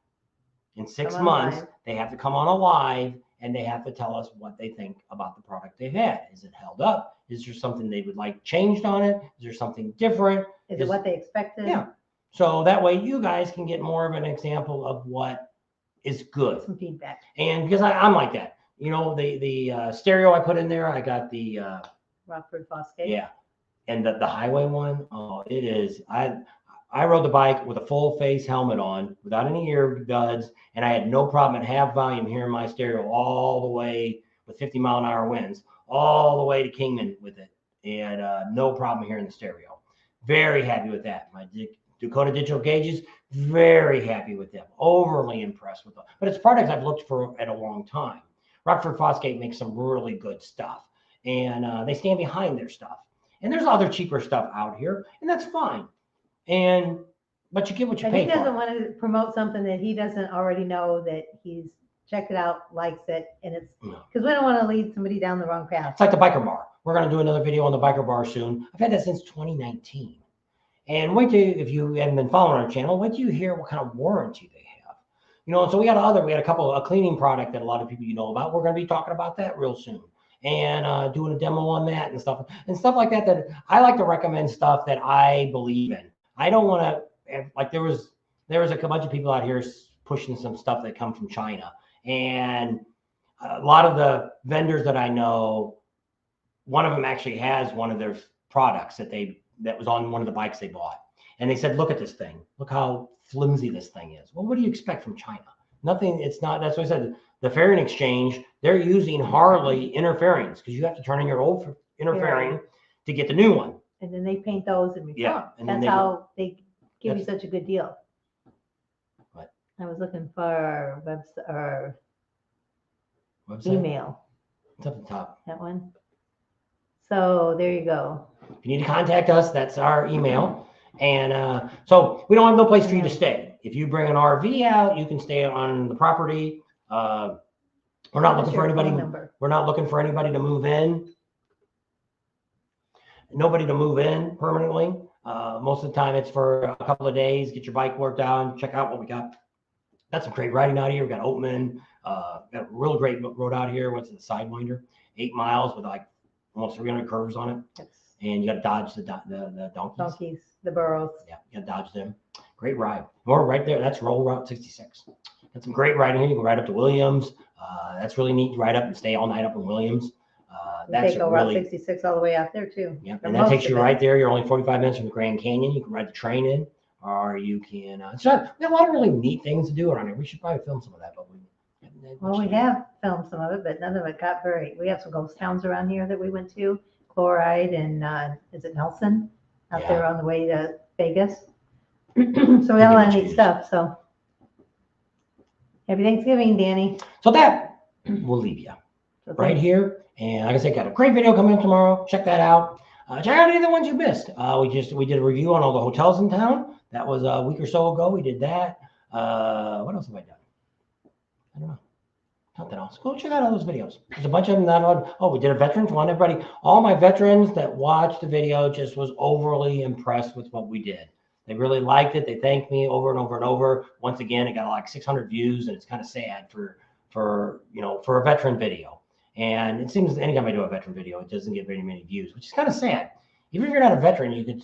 in 6 months. They have to come on a live and they have to tell us what they think about the product they've had. Is it held up? Is there something they would like changed on it? Is there something different? Is it what they expected? Yeah. So that way you guys can get more of an example of what is good. Some feedback. And because I'm like that, the stereo I put in there, I got the Rockford Fosgate. yeah, and the highway one, oh, it is. I rode the bike with a full face helmet on without any earbuds, and I had no problem at half volume hearing my stereo all the way with 50-mile-an-hour winds all the way to Kingman with it, and no problem hearing the stereo. Very happy with that. My Dakota digital gauges, very happy with them. Overly impressed with them. But it's products I've looked for at a long time. Rockford Fosgate makes some really good stuff, and they stand behind their stuff. And there's other cheaper stuff out here, and that's fine. But you get what you pay for. He doesn't want to promote something that he doesn't already know that he's checked it out, likes it, and it's because we don't want to lead somebody down the wrong path. It's like the biker bar. We're going to do another video on the biker bar soon. I've had that since 2019. And wait till, if you haven't been following our channel, wait till you hear what kind of warranty they have. And so we had a cleaning product that a lot of people about. We're going to be talking about that real soon. And doing a demo on that and stuff like that. That I like to recommend stuff that I believe in. I don't want to, like there was a bunch of people out here pushing some stuff that come from China, and a lot of the vendors that I know, one of them actually has one of their products that was on one of the bikes they bought, and they said, look at this thing, look how flimsy this thing is. Well, what do you expect from China? Nothing. It's not. That's what I said. The Fairing Exchange, they're using Harley interfairings because you have to turn in your old interfairing to get the new one. And then they paint those and return. Yeah, and then that's how they give you such a good deal. What? I was looking for website. Email. It's up the top. That one. So there you go. If you need to contact us, that's our email. And so we don't have no place for you to stay. If you bring an RV out, you can stay on the property. We're not looking for anybody. We're not looking for anybody to move in. Nobody to move in permanently. Most of the time it's for a couple of days, get your bike worked out, check out what we got. Got some great riding out here. We got Oatman, got a real great road out here. What's it, the Sidewinder? 8 miles with like almost 300 curves on it. Yes. And you got to dodge the donkeys. The burros. Yeah, you got to dodge them. Great ride. We're right there. That's Roll Route 66. Got some great riding here. You can ride up to Williams. That's really neat to ride up and stay all night up in Williams. That's take Route 66 all the way out there too. Yeah, and that takes you right there. You're only 45 minutes from the Grand Canyon. You can ride the train in, or you can. We got a lot of really neat things to do around here. We should probably film some of that, but we have filmed some of it, but none of it got very. We have some ghost towns around here that we went to, Chloride and is it Nelson out there on the way to Vegas. So we got a lot of neat stuff. So Happy Thanksgiving, Danny. So that will leave you So right thanks. here. And like I said, got a great video coming up tomorrow. Check that out. Check out any of the ones you missed. We did a review on all the hotels in town. That was a week or so ago. We did that. What else have I done? I don't know. Something else. Go check out all those videos. There's a bunch of them that on. Oh, we did a veterans one. Everybody, all my veterans that watched the video just was overly impressed with what we did. They really liked it. They thanked me over and over and over. Once again, it got like 600 views, and it's kind of sad for a veteran video. And it seems anytime I do a veteran video, it doesn't get very many views, which is kind of sad. Even if you're not a veteran, you could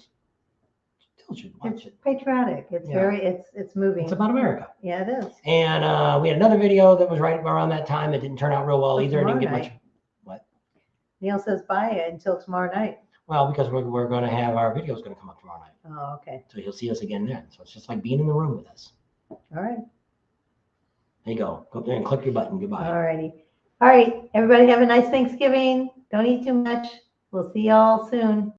still should watch It's it. patriotic. It's Yeah. it's moving. It's about America. Yeah, it is. And we had another video that was right around that time. It didn't turn out real well What's either. It didn't get tomorrow much. What? Neil says bye until tomorrow night. Well, because we're going to have our videos going to come up tomorrow night. Oh, okay. So you'll see us again then. So it's just like being in the room with us. All right. There you go. Go up there and click your button. Goodbye. All righty. All right. Everybody have a nice Thanksgiving. Don't eat too much. We'll see y'all soon.